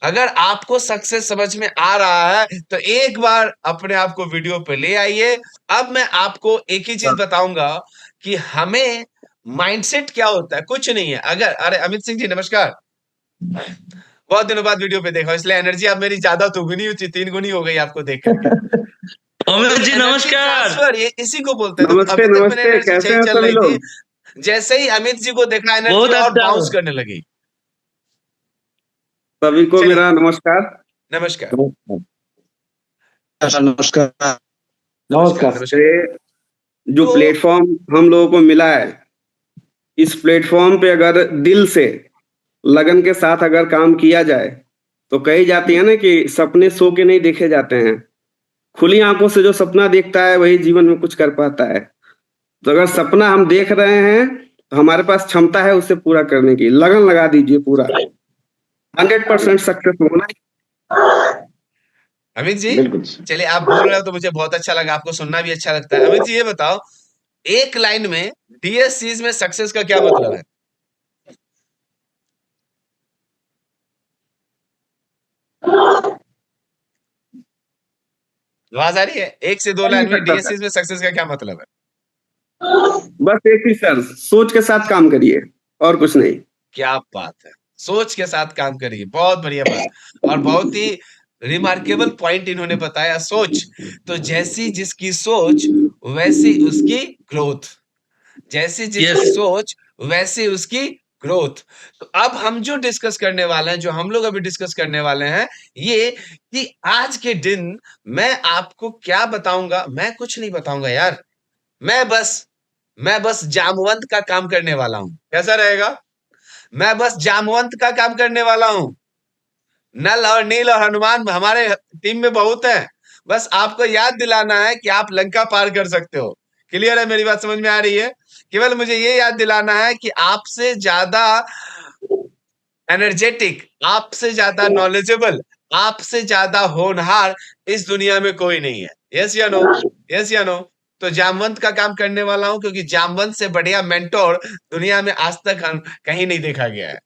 अगर आपको सक्सेस समझ में आ रहा है तो एक बार अपने आप को वीडियो पे ले आइए। अब मैं आपको एक ही चीज बताऊंगा कि हमें माइंडसेट क्या होता है, कुछ नहीं है। अगर अरे अमित सिंह जी नमस्कार, बहुत दिनों बाद वीडियो पे देखा इसलिए एनर्जी अब मेरी ज्यादा दुगुनी हुई, 3 गुनी हो गई आपको देख करके। अमित जी एनर्जी नमस्कार। ट्रांसफर ये इसी को बोलते हैं। तो नमस्ते अभी तक मेरी नमस्ते, एनर्जी कैसे सही हैं चल सभी रही थी, लोग? जैसे ही अमित जी को देखा एनर्जी बहुत और अच्छा बाउंस करने लगी। सभी को चलिए मेरा नमस्कार। नमस्कार नमस्कार नमस्कार नमस्कार। नमस्कार। ये जो तो प्लेटफॉर्म हम लोगों को मिला है, इस प्लेटफॉर्म पे अगर दिल से लगन के साथ अगर काम किया जाए तो कही जाती है ना कि सपने सो के नहीं देखे जाते हैं, खुली आंखों से जो सपना देखता है वही जीवन में कुछ कर पाता है। तो अगर सपना हम देख रहे हैं तो हमारे पास क्षमता है उसे पूरा करने की, लगन लगा दीजिए पूरा, 100% सक्सेस होना। अमित जी बिल्कुल चलिए, आप बोल रहे हो तो मुझे बहुत अच्छा लगा, आपको सुनना भी अच्छा लगता है। अमित जी ये बताओ, एक लाइन में डीएससीज में सक्सेस का क्या मतलब है? आवाज आ रही है? 1 से 2 नहीं लाइन में सकता सर, डीएससीज में सक्सेस का क्या मतलब है? बस एक ही सर, सोच के साथ काम करिए और कुछ नहीं। क्या बात है, सोच के साथ काम करिए, बहुत बढ़िया बात। और बहुत ही रिमार्केबल पॉइंट इन्होंने बताया, सोच। तो जैसी जिसकी सोच वैसी उसकी ग्रोथ, जैसी जिसकी यस सोच वैसी उसकी ग्रोथ। तो अब हम जो डिस्कस करने वाले हैं, जो हम लोग अभी डिस्कस करने वाले हैं, ये कि आज के दिन मैं आपको क्या बताऊंगा। मैं कुछ नहीं बताऊंगा यार, मैं बस मैं बस जामवंत का काम करने वाला हूं। कैसा रहेगा? मैं बस जामवंत का काम करने वाला हूं। नल और नील और हनुमान हमारे टीम में बहुत है। बस आपको याद दिलाना है कि आप लंका पार कर सकते हो। क्लियर है? मेरी बात समझ में आ रही है? केवल मुझे ये याद दिलाना है कि आपसे ज्यादा एनर्जेटिक, आपसे ज्यादा नॉलेजेबल, आपसे ज्यादा होनहार इस दुनिया में कोई नहीं है। यस या नो? यस या नो? तो जामवंत का काम करने वाला हूं, क्योंकि जामवंत से बढ़िया मेंटोर दुनिया में आज तक कहीं नहीं देखा गया है।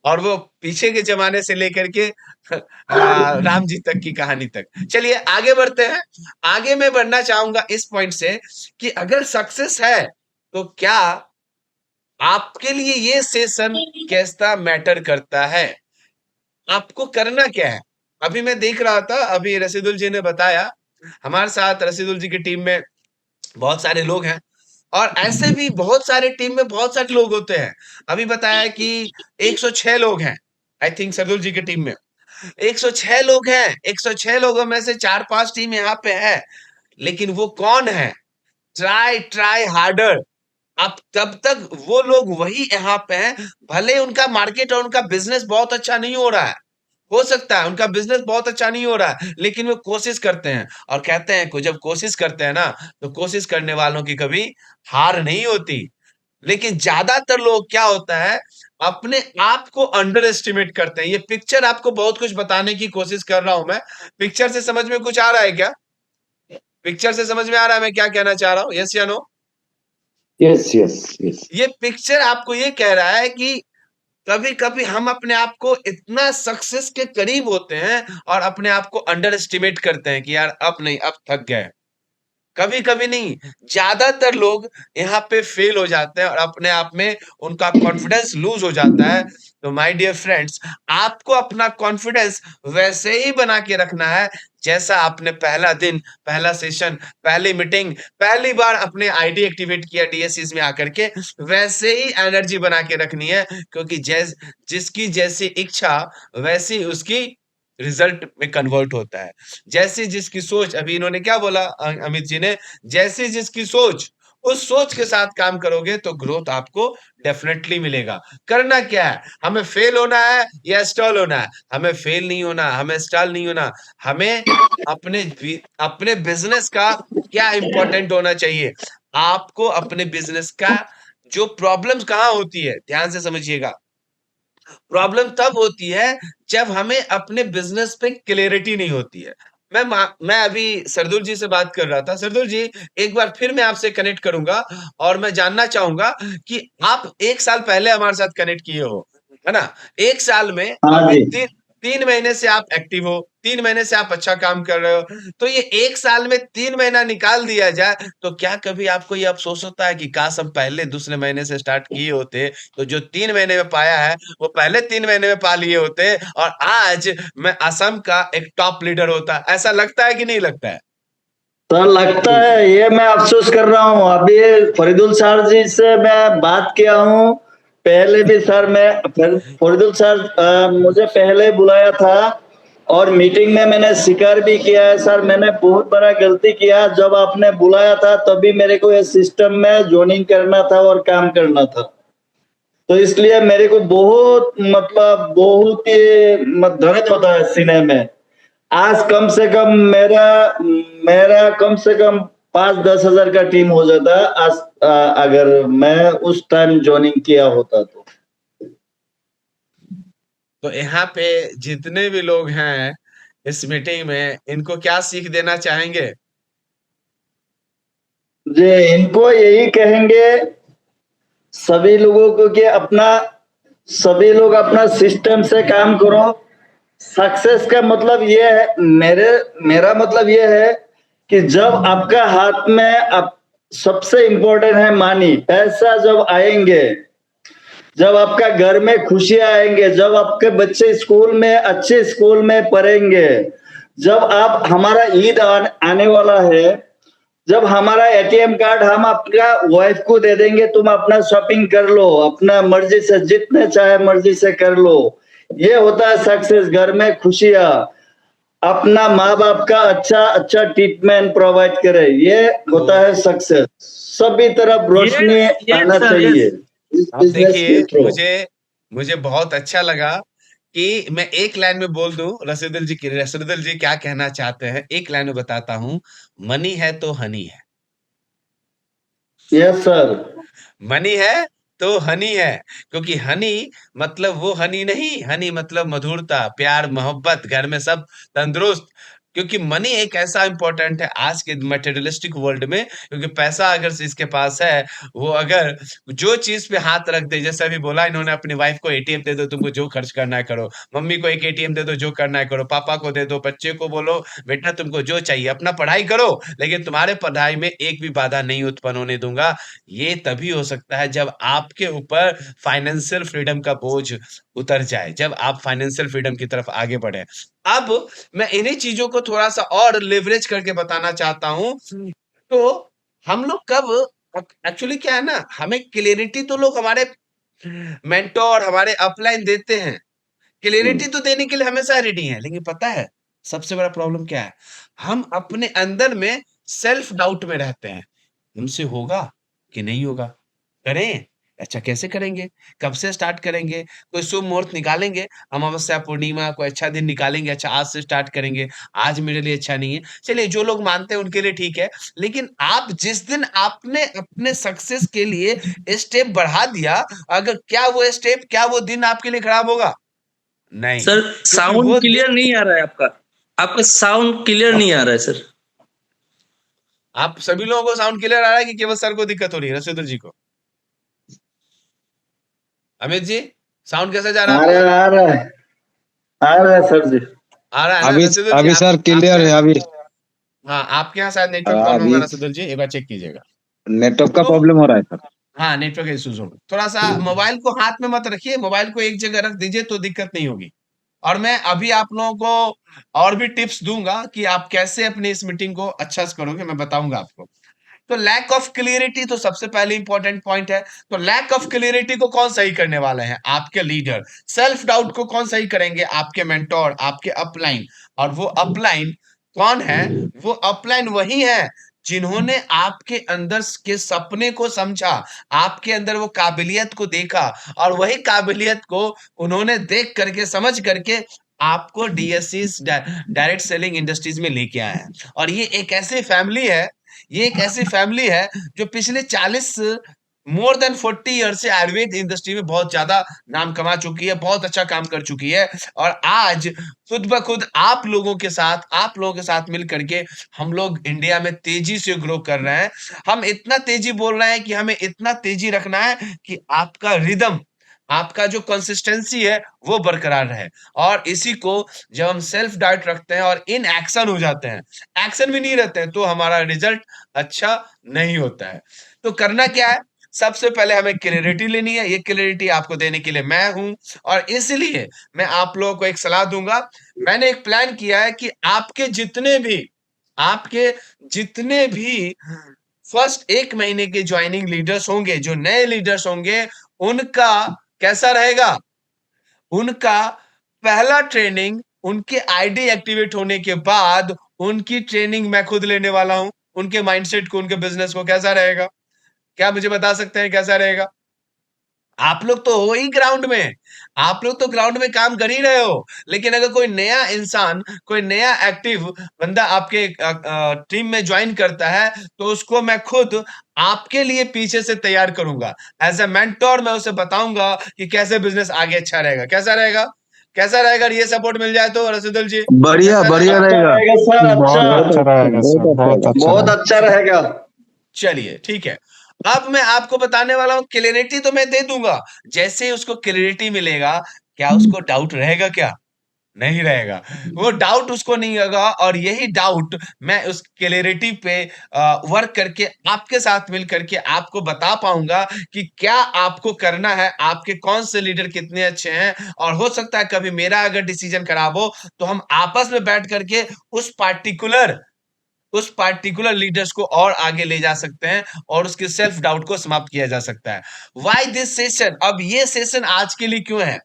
और वो पीछे के जमाने से लेकर के राम जी तक की कहानी तक। चलिए आगे बढ़ते हैं। आगे मैं बढ़ना चाहूंगा इस पॉइंट से कि अगर सक्सेस है तो क्या आपके लिए ये सेशन कैसा मैटर करता है, आपको करना क्या है। अभी मैं देख रहा था, अभी रसीदुल जी ने बताया, हमारे साथ रसीदुल जी की टीम में बहुत सारे लोग हैं, और ऐसे भी बहुत सारे टीम में बहुत सारे लोग होते हैं। अभी बताया कि 106 लोग हैं, आई थिंक सरदुल जी की टीम में 106 लोग हैं। 106 लोगों में से 4-5 टीम यहाँ पे है, लेकिन वो कौन है? Try try harder. अब तब तक वो लोग वही यहाँ पे हैं, भले उनका मार्केट और उनका बिजनेस बहुत अच्छा नहीं हो रहा है, हो सकता है उनका बिजनेस बहुत अच्छा नहीं हो रहा है, लेकिन वो कोशिश करते हैं। और कहते हैं कि जब कोशिश करते हैं ना, तो कोशिश करने वालों की कभी हार नहीं होती। लेकिन ज्यादातर लोग क्या होता है, अपने आप को अंडर एस्टिमेट करते हैं। ये पिक्चर आपको बहुत कुछ बताने की कोशिश कर रहा हूं मैं। पिक्चर से समझ में कुछ आ रहा है क्या? पिक्चर से समझ में आ रहा है मैं क्या कहना चाह रहा हूं? यस या नो? Yes yes yes. ये पिक्चर आपको ये कह रहा है कि कभी कभी हम अपने आप को इतना सक्सेस के करीब होते हैं और अपने आप को अंडर एस्टिमेट करते हैं कि यार अब नहीं, अब थक गए। कभी कभी नहीं, ज्यादातर लोग यहाँ पे फेल हो जाते हैं और अपने आप में उनका कॉन्फिडेंस लूज हो जाता है। तो माय डियर फ्रेंड्स, आपको अपना कॉन्फिडेंस वैसे ही बना के रखना है जैसा आपने पहला दिन, पहला सेशन, पहली मीटिंग, पहली बार अपने आईडी एक्टिवेट किया डीएससीज में आकर के, वैसे ही एनर्जी बना के रखनी है। क्योंकि जिसकी जैसी इच्छा वैसी उसकी रिजल्ट में कन्वर्ट होता है। जैसी जिसकी सोच, अभी इन्होंने क्या बोला अमित जी ने, जैसी जिसकी सोच, उस सोच के साथ काम करोगे तो ग्रोथ आपको डेफिनेटली मिलेगा। करना क्या है? हमें फेल होना है या स्टॉल होना है? हमें फेल नहीं होना, हमें स्टॉल नहीं होना। हमें अपने बिजनेस का क्या इंपॉर्टेंट होना चाहिए, आपको अपने बिजनेस का जो प्रॉब्लम्स कहाँ होती है, ध्यान से समझिएगा। प्रॉब्लम तब होती है जब हमें अपने बिजनेस पे क्लैरिटी नहीं होती है। मैं अभी सरदुल जी से बात कर रहा था। सरदुल जी, एक बार फिर मैं आपसे कनेक्ट करूंगा और मैं जानना चाहूंगा कि आप 1 साल पहले हमारे साथ कनेक्ट किए हो, है ना? 1 साल में हाँ अभी जी। 3 महीने से आप एक्टिव हो, 3 महीने से आप अच्छा काम कर रहे हो, तो ये 1 साल में 3 महीना निकाल दिया जाए, तो क्या कभी आपको ये अफ़सोस होता है कि काश हम पहले दूसरे महीने से स्टार्ट किए होते, तो जो 3 महीने में पाया है, वो पहले 3 महीने में पा लिए होते और आज मैं असम का एक टॉप लीडर होता। ऐसा लगता है कि नहीं लगता है? सर लगता है, ये मैं अफसोस कर रहा हूँ। अभी फरीदुल सर जी से मैं बात किया हूँ, पहले भी सर फरीदुल सर मुझे पहले बुलाया था और मीटिंग में मैंने स्वीकार भी किया है सर, मैंने बहुत बड़ा गलती किया। जब आपने बुलाया था तभी मेरे को ये सिस्टम में ज्वाइनिंग करना था और काम करना था, तो इसलिए मेरे को बहुत बहुत ही दर्द होता है सीने में। आज कम से कम मेरा कम से कम 5-10 हजार का टीम हो जाता आज, अगर मैं उस टाइम ज्वाइनिंग किया होता तो यहाँ पे जितने भी लोग हैं इस मीटिंग में, इनको क्या सीख देना चाहेंगे? जी इनको यही कहेंगे सभी लोगों को कि सभी लोग अपना सिस्टम से काम करो। सक्सेस का मतलब ये है, मेरा मतलब ये है कि जब आपका हाथ में सबसे इंपॉर्टेंट है मनी, पैसा जब आएंगे, जब आपका घर में खुशियां आएंगे, जब आपके बच्चे स्कूल में अच्छे स्कूल में पढ़ेंगे, जब हमारा ईद आने वाला है, जब हमारा एटीएम कार्ड हम आपका वाइफ को दे देंगे, तुम अपना शॉपिंग कर लो, अपना मर्जी से जितने चाहे मर्जी से कर लो, ये होता है सक्सेस। घर में खुशियां, अपना माँ बाप का अच्छा ट्रीटमेंट प्रोवाइड करे, ये होता है सक्सेस। सभी तरफ रोशनी आना चाहिए इस आप बिजनेस के देखिए, थ्रू। मुझे बहुत अच्छा लगा कि मैं एक लाइन में बोल दूं रसूदुल जी क्या कहना चाहते हैं, एक लाइन में बताता हूं। मनी है तो हनी है, यस सर। मनी है तो हनी है, क्योंकि हनी मतलब वो हनी नहीं, हनी मतलब मधुरता, प्यार, मोहब्बत, घर में सब तंदुरुस्त। क्योंकि मनी एक ऐसा इंपॉर्टेंट है आज के मटेरियलिस्टिक वर्ल्ड में, क्योंकि पैसा अगर इसके पास है, वो अगर जो चीज पे हाथ रख दे, जैसे अभी बोला इन्होंने अपनी वाइफ को एटीएम दे दो, तुमको जो खर्च करना है करो, मम्मी को एक एटीएम दे दो, जो करना है करो, पापा को दे दो, बच्चे को बोलो बेटा तुमको जो चाहिए अपना पढ़ाई करो, लेकिन तुम्हारे पढ़ाई में एक भी बाधा नहीं उत्पन्न होने दूंगा। ये तभी हो सकता है जब आपके ऊपर फाइनेंशियल फ्रीडम का बोझ उतर जाए, जब आप फाइनेंशियल फ्रीडम की तरफ आगे बढ़े। अब मैं इन्हीं चीजों को थोड़ा सा और लेवरेज करके बताना चाहता हूं। तो हम लोग कब एक्चुअली क्या है ना, हमें क्लियरिटी तो लोग हमारे मेंटोर हमारे अपलाइन देते हैं, क्लियरिटी तो देने के लिए हमेशा रेडी है, लेकिन पता है सबसे बड़ा प्रॉब्लम क्या है? हम अपने अंदर में सेल्फ डाउट में रहते हैं, हमसे होगा कि नहीं होगा, करें, अच्छा कैसे करेंगे, कब से स्टार्ट करेंगे, कोई शुभ मुहूर्त निकालेंगे, अमावस्या पूर्णिमा कोई अच्छा दिन निकालेंगे, अच्छा आज से स्टार्ट करेंगे, आज मेरे लिए अच्छा नहीं है। चलिए जो लोग मानते हैं उनके लिए ठीक है, लेकिन आप जिस दिन आपने अपने सक्सेस के लिए स्टेप बढ़ा दिया, अगर क्या वो दिन आपके लिए खराब होगा? नहीं, सर क्योंकि साउंड वो क्लियर नहीं आ रहा है आपका साउंड क्लियर नहीं आ रहा है सर। आप सभी लोगों को साउंड क्लियर आ रहा है कि केवल सर को दिक्कत हो रही है, रसूदुल जी को? अमित जी, साउंड कैसे जा रहा है आपको? आ रहा है सर जी। आ रहा है ना अभी रसूदुल जी? अभी सर क्लियर है अभी। हाँ, आपके यहाँ शायद नेटवर्क प्रॉब्लम होगा अभी रसूदुल जी, एक बार चेक कीजिएगा। नेटवर्क का तो प्रॉब्लम हो रहा है सर। हाँ, नेटवर्क इश्यूज होगा। थोड़ा सा मोबाइल को हाथ में मत रखिए, मोबाइल को एक जगह रख दीजिए तो दिक्कत नहीं होगी। और मैं अभी आप लोगों को और भी टिप्स दूंगा कि आप कैसे अपनी इस मीटिंग को अच्छा से करोगे, मैं बताऊंगा आपको। तो लैक ऑफ क्लियरिटी तो सबसे पहले इंपॉर्टेंट पॉइंट है। तो लैक ऑफ क्लियरिटी को कौन सही करने वाले हैं? आपके लीडर। सेल्फ डाउट को कौन सही करेंगे? आपके मेंटोर, आपके अपलाइन। और वो अपलाइन कौन है? वो अपलाइन वही है जिन्होंने आपके अंदर के सपने को समझा, आपके अंदर वो काबिलियत को देखा, और वही काबिलियत को उन्होंने देख करके समझ करके आपको डीएससी डायरेक्ट सेलिंग इंडस्ट्रीज में लेके आए हैं। और ये एक ऐसी फैमिली है जो पिछले 40 मोर देन 40 ईयर से आयुर्वेद इंडस्ट्री में बहुत ज्यादा नाम कमा चुकी है, बहुत अच्छा काम कर चुकी है। और आज खुद ब खुद आप लोगों के साथ मिल करके हम लोग इंडिया में तेजी से ग्रो कर रहे हैं। हम इतना तेजी बोल रहे हैं कि हमें इतना तेजी रखना है कि आपका रिदम आपका जो कंसिस्टेंसी है वो बरकरार रहे। और इसी को जब हम सेल्फ डाइट रखते हैं और इन एक्शन हो जाते हैं, एक्शन भी नहीं रहते हैं, तो हमारा रिजल्ट अच्छा नहीं होता है। तो करना क्या है, सबसे पहले हमें क्लैरिटी लेनी है। ये क्लैरिटी आपको देने के लिए मैं हूं, और इसलिए मैं आप लोगों को एक सलाह दूंगा। मैंने एक प्लान किया है कि आपके जितने भी फर्स्ट 1 महीने के ज्वाइनिंग लीडर्स होंगे, जो नए लीडर्स होंगे, उनका कैसा रहेगा, उनका पहला ट्रेनिंग, उनके आईडी एक्टिवेट होने के बाद उनकी ट्रेनिंग मैं खुद लेने वाला हूं। उनके माइंडसेट को, उनके बिजनेस को कैसा रहेगा, क्या मुझे बता सकते हैं कैसा रहेगा? आप लोग तो हो ही ग्राउंड में, आप लोग तो ग्राउंड में काम कर ही रहे हो, लेकिन अगर कोई नया इंसान, कोई नया एक्टिव बंदा आपके टीम में ज्वाइन करता है, तो उसको मैं खुद आपके लिए पीछे से तैयार करूंगा। एज ए मेंटोर मैं उसे बताऊंगा कि कैसे बिजनेस आगे अच्छा रहेगा। कैसा रहेगा, कैसा रहेगा? ये सपोर्ट मिल जाए तो रसूदुल जी, बढ़िया कैसा बढ़िया रहेगा? अच्छा रहेगा। रहेगा सर, बहुत अच्छा, अच्छा रहेगा सर, बहुत अच्छा बहुत रहेगा। अच्छा रहेगा। चलिए ठीक है। अब मैं आपको बताने वाला हूं, क्लैरिटी तो मैं दे दूंगा। जैसे ही उसको क्लैरिटी मिलेगा, क्या उसको डाउट रहेगा? क्या नहीं रहेगा? वो डाउट उसको नहीं होगा, और यही डाउट मैं उस क्लैरिटी पे वर्क करके आपके साथ मिल करके आपको बता पाऊंगा कि क्या आपको करना है, आपके कौन से लीडर कितने अच्छे हैं। और हो सकता है कभी मेरा अगर डिसीजन खराब हो, तो हम आपस में बैठ करके उस पार्टिकुलर लीडर्स को और आगे ले जा सकते हैं, और उसके सेल्फ डाउट को समाप्त किया जा सकता है। Why this session? अब ये सेशन आज के लिए क्यों है?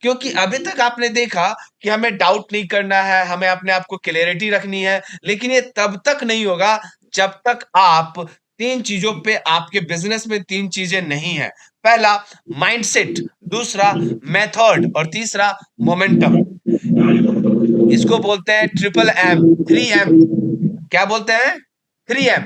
क्योंकि अभी तक आपने देखा कि हमें डाउट नहीं करना है, हमें अपने आप को क्लैरिटी रखनी है, लेकिन ये तब तक नहीं होगा जब तक आप 3 चीजों पे, आपके बिजनेस में 3 चीजें नहीं है। पहला माइंडसेट, दूसरा मेथड, और तीसरा मोमेंटम। इसको बोलते हैं ट्रिपल एम, 3M। क्या बोलते हैं? 3M।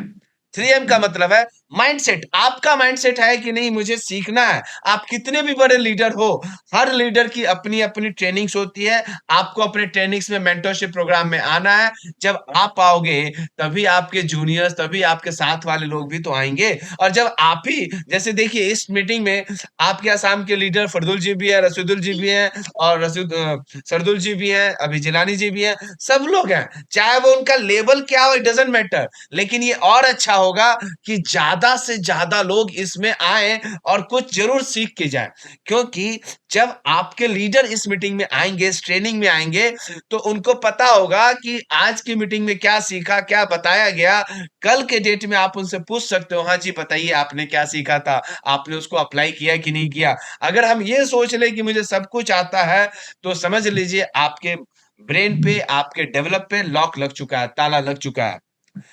3M का मतलब है माइंडसेट। आपका माइंडसेट है कि नहीं, मुझे सीखना है। आप कितने भी बड़े लीडर हो, हर लीडर की अपनी अपनी ट्रेनिंग्स होती है। आपको अपने ट्रेनिंग्स में, मेंटरशिप प्रोग्राम में आना है। जब आप आओगे, तभी आपके जूनियर्स, तभी आपके साथ वाले लोग भी तो आएंगे। और जब आप ही, जैसे देखिए इस मीटिंग में आपके आसाम के लीडर फरदुल जी भी है, रसूदुल जी भी हैं, और सरदुल जी भी हैं, अभी जिलानी जी भी हैं, सब लोग हैं। चाहे वो उनका लेवल क्या हो, इट डजंट मैटर, लेकिन ये और अच्छा होगा कि ज्यादा से ज्यादा लोग इसमें आए और कुछ जरूर सीख के जाए। क्योंकि जब आपके लीडर इस मीटिंग में आएंगे, इस ट्रेनिंग में आएंगे, तो उनको पता होगा कि आज की मीटिंग में क्या सीखा, क्या बताया गया। कल के डेट में आप उनसे पूछ सकते हो, हाँ जी बताइए आपने क्या सीखा था, आपने उसको अप्लाई किया कि नहीं किया। अगर हम ये सोच ले कि मुझे सब कुछ आता है, तो समझ लीजिए आपके ब्रेन पे, आपके डेवलप पे लॉक लग चुका है, ताला लग चुका है,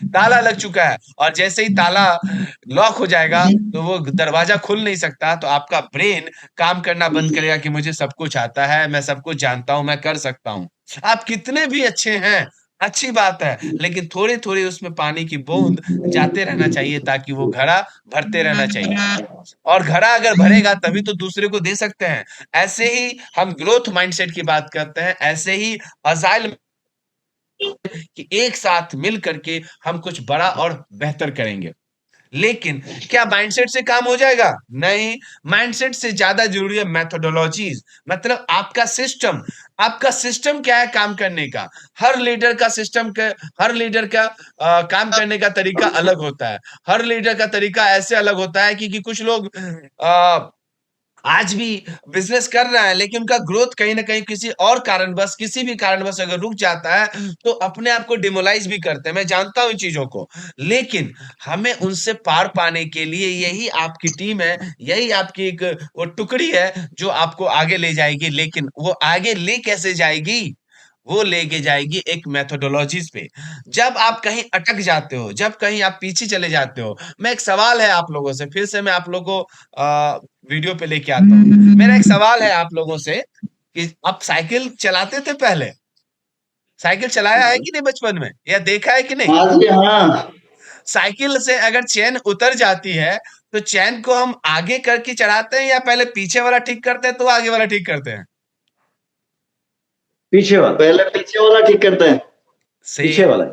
ताला लग चुका है। और जैसे ही ताला लॉक हो जाएगा, तो वो दरवाजा खुल नहीं सकता। तो आपका ब्रेन काम करना बंद करेगा कि मुझे सब कुछ आता है, मैं सब कुछ जानता हूं, मैं कर सकता हूं। आप कितने भी अच्छे हैं, अच्छी बात है, लेकिन थोड़ी थोड़ी उसमें पानी की बूंद जाते रहना चाहिए, ताकि वो घड़ा भरते रहना चाहिए। और घड़ा अगर भरेगा तभी तो दूसरे को दे सकते हैं। ऐसे ही हम ग्रोथ माइंडसेट की बात करते हैं, ऐसे ही अजाइल कि एक साथ मिल करके हम कुछ बड़ा और बेहतर करेंगे। लेकिन क्या माइंडसेट से काम हो जाएगा? नहीं। माइंडसेट से ज्यादा जरूरी है मेथोडोलॉजीज, मतलब आपका सिस्टम। आपका सिस्टम क्या है काम करने का? हर लीडर का सिस्टम का, हर लीडर का काम करने का तरीका अलग होता है। हर लीडर का तरीका ऐसे अलग होता है कि कुछ लोग आज भी बिजनेस कर रहा है, लेकिन उनका ग्रोथ कहीं ना कहीं किसी और कारणवश, किसी भी कारणवश अगर रुक जाता है, तो अपने आप को डिमोलाइज भी करते हैं। मैं जानता हूं इन चीजों को, लेकिन हमें उनसे पार पाने के लिए यही आपकी टीम है, यही आपकी एक वो टुकड़ी है जो आपको आगे ले जाएगी। लेकिन वो आगे ले कैसे जाएगी? वो लेके जाएगी एक मेथोडोलॉजीज पे। जब आप कहीं अटक जाते हो, जब कहीं आप पीछे चले जाते हो, मैं एक सवाल है आप लोगों से, फिर से मैं आप लोगों को वीडियो पे लेके आता हूँ। मेरा एक सवाल है आप लोगों से कि आप साइकिल चलाते थे पहले? साइकिल चलाया है कि नहीं बचपन में, या देखा है कि नहीं? हाँ जी, हाँ। साइकिल से अगर चेन उतर जाती है, तो चेन को हम आगे करके चढ़ाते हैं, या पहले पीछे वाला ठीक करते हैं तो आगे वाला ठीक करते हैं? पीछे वाला, पहले पीछे वाला ठीक करते हैं। से पीछे वाला।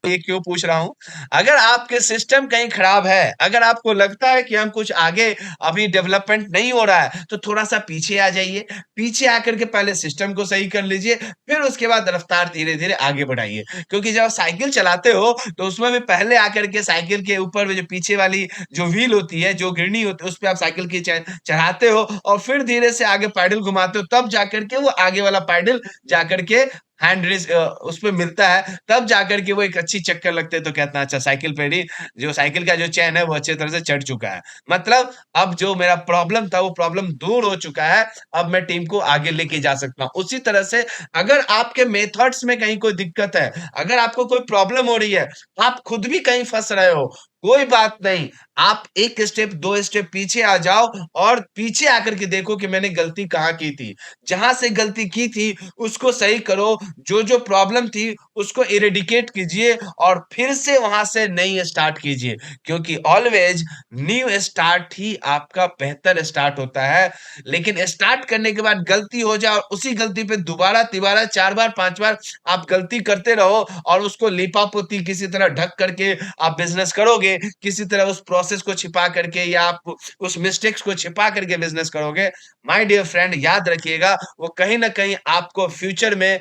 ये क्यों पूछ रहा हूं? अगर आपके सिस्टम कहीं खराब है, अगर आपको लगता है कि हम कुछ आगे अभी डेवलपमेंट नहीं हो रहा है, तो थोड़ा सा पीछे आ जाइए। पीछे आकर के पहले सिस्टम को सही कर लीजिए, फिर उसके बाद रफ्तार धीरे धीरे आगे बढ़ाइए। क्योंकि जब आप साइकिल चलाते हो तो उसमें भी पहले आकर के साइकिल के ऊपर में जो पीछे वाली जो व्हील होती है, जो गिरनी होती है, उस पे आप साइकिल की चढ़ाते हो और फिर धीरे से आगे पैडल घुमाते हो, तब जाकर के वो आगे वाला पैडल जाकर के हैंड रेस उसपे मिलता है, तब जाकर के वो एक अच्छी चक्कर लगते हैं। तो कहते हैं अच्छा साइकिल पे भी जो साइकिल का जो चैन है वो अच्छी तरह से चढ़ चुका है। मतलब अब जो मेरा प्रॉब्लम था वो प्रॉब्लम दूर हो चुका है, अब मैं टीम को आगे लेके जा सकता हूँ। उसी तरह से अगर आपके मेथड्स में कहीं कोई दिक्कत है, अगर आपको कोई प्रॉब्लम हो रही है, आप खुद भी कहीं फंस रहे हो, कोई बात नहीं, आप 1 स्टेप 2 स्टेप पीछे आ जाओ और पीछे आकर के देखो कि मैंने गलती कहाँ की थी। जहां से गलती की थी उसको सही करो, जो प्रॉब्लम थी उसको इरेडिकेट कीजिए और फिर से वहां से नई स्टार्ट कीजिए। क्योंकि ऑलवेज न्यू स्टार्ट ही आपका बेहतर स्टार्ट होता है। लेकिन स्टार्ट करने के बाद गलती हो जाए और उसी गलती पे दोबारा तिबारा 4 बार 5 बार आप गलती करते रहो और उसको लीपापोती किसी तरह ढक करके आप बिजनेस करोगे, किसी तरह उस प्रोसेस को छिपा करके या आप उस मिस्टेक्स को छिपा करके बिजनेस करोगे, माय डियर फ्रेंड याद रखिएगा वो कहीं ना कहीं आपको फ्यूचर में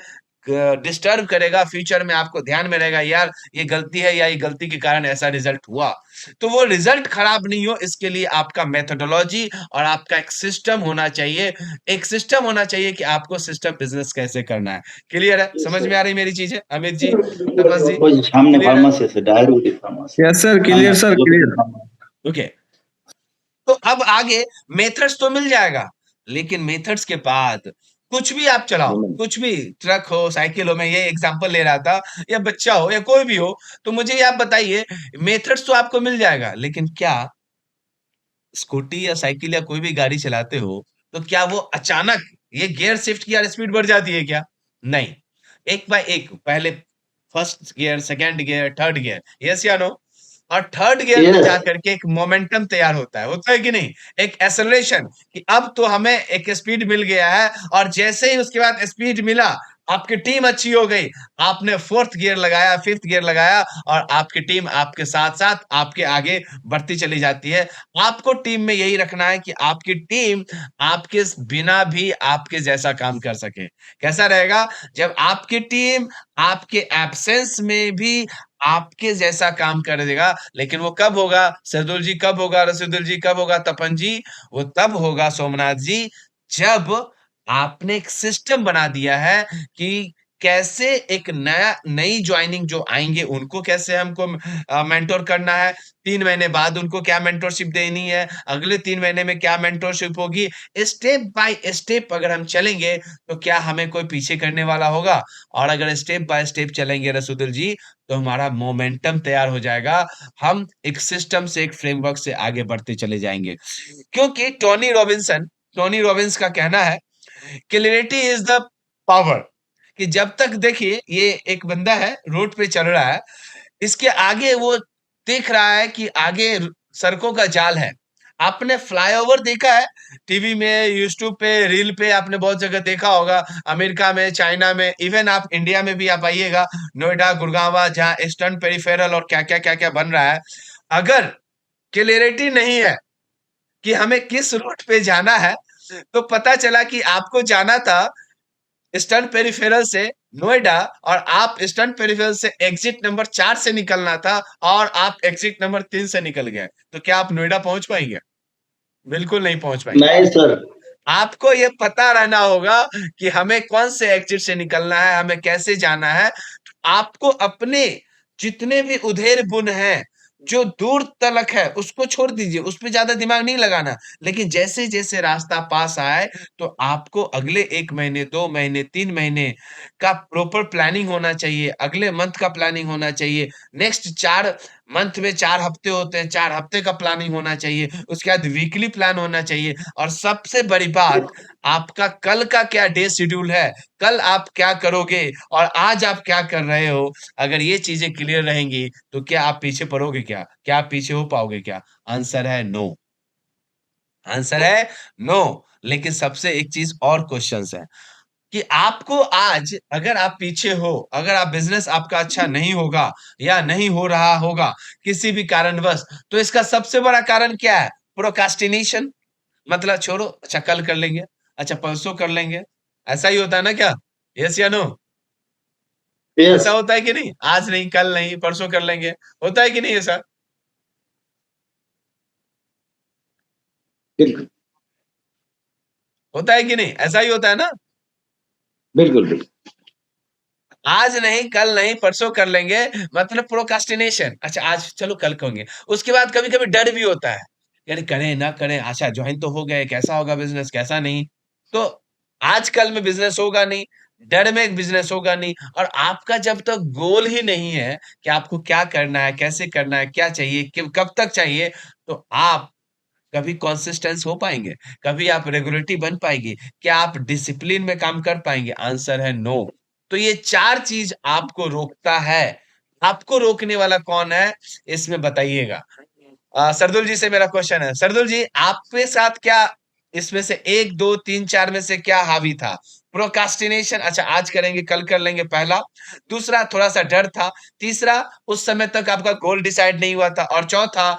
डिस्टर्ब करेगा। फ्यूचर में आपको ध्यान में रहेगा यार ये गलती है या ये गलती के कारण ऐसा रिजल्ट हुआ। तो वो रिजल्ट खराब नहीं हो इसके लिए आपका मेथोडोलॉजी और आपका एक सिस्टम होना चाहिए। एक सिस्टम होना चाहिए कि आपको सिस्टम बिजनेस कैसे करना है। क्लियर है? समझ में आ रही मेरी चीजें? अमित जी, तपस जी, कोई सामने क्लियर है? फार्मेसी से direct pharmacy yes sir, clear sir, clear. Okay. तो अब आगे मेथड्स तो मिल जाएगा, लेकिन मेथड्स के बाद कुछ भी आप चलाओ, कुछ भी ट्रक हो, साइकिल हो, मैं ये एग्जांपल ले रहा था, या बच्चा हो या कोई भी हो, तो मुझे ये आप बताइए मेथड्स तो आपको मिल जाएगा, लेकिन क्या स्कूटी या साइकिल या कोई भी गाड़ी चलाते हो तो क्या वो अचानक ये गियर शिफ्ट किया स्पीड बढ़ जाती है क्या? नहीं, एक बाय एक पहले first gear, second gear, third gear, yes या नो? और थर्ड गियर में Yes. जाकर के एक मोमेंटम तैयार होता है कि नहीं? एक एक्सेलरेशन कि अब तो हमें एक स्पीड मिल गया है और जैसे ही उसके बाद स्पीड मिला, आपकी टीम अच्छी हो गई, आपने फोर्थ गियर लगाया, फिफ्थ गियर लगाया और आपकी टीम आपके साथ-साथ आपके आगे बढ़ती चली जाती है। आपको टीम में यही रखना है कि आपकी टीम आपके बिना भी आपके जैसा काम कर सके। कैसा रहेगा? जब आपकी टीम आपके एब्सेंस में भी आपके जैसा काम कर देगा, लेकिन वो कब होगा? शहदुल जी कब होगा? रसूदुल जी कब होगा? तपन जी वो तब होगा सोमनाथ जी जब आपने एक सिस्टम बना दिया है कि कैसे एक नई ज्वाइनिंग जो आएंगे उनको कैसे हमको मेंटोर करना है, 3 महीने बाद उनको क्या मेंटोरशिप देनी है, अगले 3 महीने में क्या मेंटोरशिप होगी। स्टेप बाय स्टेप अगर हम चलेंगे तो क्या हमें कोई पीछे करने वाला होगा? और अगर स्टेप बाय स्टेप चलेंगे रसूदुल जी तो हमारा मोमेंटम तैयार हो जाएगा। हम एक सिस्टम से, एक फ्रेमवर्क से आगे बढ़ते चले जाएंगे। क्योंकि टोनी रॉबिन्स का कहना है क्लैरिटी इज द पावर, कि जब तक देखिए ये एक बंदा है रोड पे चल रहा है, इसके आगे वो देख रहा है कि आगे सड़कों का जाल है। आपने फ्लाईओवर देखा है टीवी में, यूट्यूब पे, रील पे, आपने बहुत जगह देखा होगा, अमेरिका में, चाइना में, इवन आप इंडिया में भी आप आइएगा, नोएडा, गुड़गांव, जहाँ ईस्टर्न पेरिफेरल और क्या क्या बन रहा है। अगर क्लैरिटी नहीं है कि हमें किस रूट पे जाना है, तो पता चला कि आपको जाना था ईस्टर्न पेरिफेरल से नोएडा और आप ईस्टर्न पेरिफेरल से एग्जिट नंबर 4 से निकलना था और आप एग्जिट नंबर 3 से निकल गए। तो क्या आप नोएडा पहुंच पाएंगे? बिल्कुल नहीं पहुंच पाएंगे। नहीं सर। आपको ये पता रहना होगा कि हमें कौन से एग्जिट से निकलना है, हमें कैसे जाना है। आपको अपने जितने भी उधेर बुन हैं, जो दूर तलक है, उसको छोड़ दीजिए, उस पे ज्यादा दिमाग नहीं लगाना। लेकिन जैसे जैसे रास्ता पास आए तो आपको अगले 1 महीने, 2 महीने, 3 महीने का प्रॉपर प्लानिंग होना चाहिए, अगले मंथ का प्लानिंग होना चाहिए, नेक्स्ट 4 मंथ में 4 हफ्ते होते हैं, 4 हफ्ते का प्लानिंग होना चाहिए, उसके बाद वीकली प्लान होना चाहिए। और सबसे बड़ी बात, आपका कल का क्या डे शेड्यूल है, कल आप क्या करोगे और आज आप क्या कर रहे हो, अगर ये चीजें क्लियर रहेंगी तो क्या आप पीछे पड़ोगे क्या? क्या आप पीछे हो पाओगे क्या? आंसर है नो। आंसर है नो। लेकिन सबसे एक चीज और क्वेश्चंस है कि आपको आज अगर आप पीछे हो, अगर आप बिजनेस आपका अच्छा नहीं होगा या नहीं हो रहा होगा किसी भी कारणवश, तो इसका सबसे बड़ा कारण क्या है? प्रोकास्टिनेशन। मतलब छोड़ो, अच्छा कल कर लेंगे, अच्छा परसों कर लेंगे। ऐसा ही होता है ना क्या? यस या नो? यस ऐसा होता है कि नहीं? आज नहीं, कल नहीं, परसों कर लेंगे। होता है कि नहीं ऐसा? बिल्कुल होता है कि नहीं? ऐसा ही होता है ना? बिल्कुल बिल्कुल आज नहीं, कल नहीं, परसों कर लेंगे, मतलब प्रोकास्टिनेशन। अच्छा आज चलो कल करेंगे। उसके बाद कभी-कभी डर भी होता है। यार करें ना करें, अच्छा ज्वाइन तो हो गए, कैसा होगा बिज़नेस, कैसा नहीं? तो आज कल में बिज़नेस होगा नहीं, डर में बिज़नेस होगा नहीं, और आपका जब तक गोल ही नहीं है कि आपको क्या करना है, कैसे करना है, क्या चाहिए, कब तक चाहिए, तो आप कभी कंसिस्टेंस हो पाएँगे? कभी आप रेगुलरिटी बन पाएगी? क्या आप डिसिप्लिन में काम कर पाएँगे? आंसर है नो। तो ये 4 चीज़ आपको रोकता है। आपको रोकने वाला कौन है? इसमें बताइएगा। सरदुल जी से मेरा क्वेश्चन है। सरदुल जी, आपके साथ क्या इसमें से 1, 2, 3, 4 में से क्या हावी था? प्रोक्रास्टिनेशन, अच्छा आज करेंगे, कल कर लेंगे, पहला। दूसरा थोड़ा-सा डर था। तीसरा उस समय तक आपका गोल डिसाइड नहीं हुआ था, और चौथा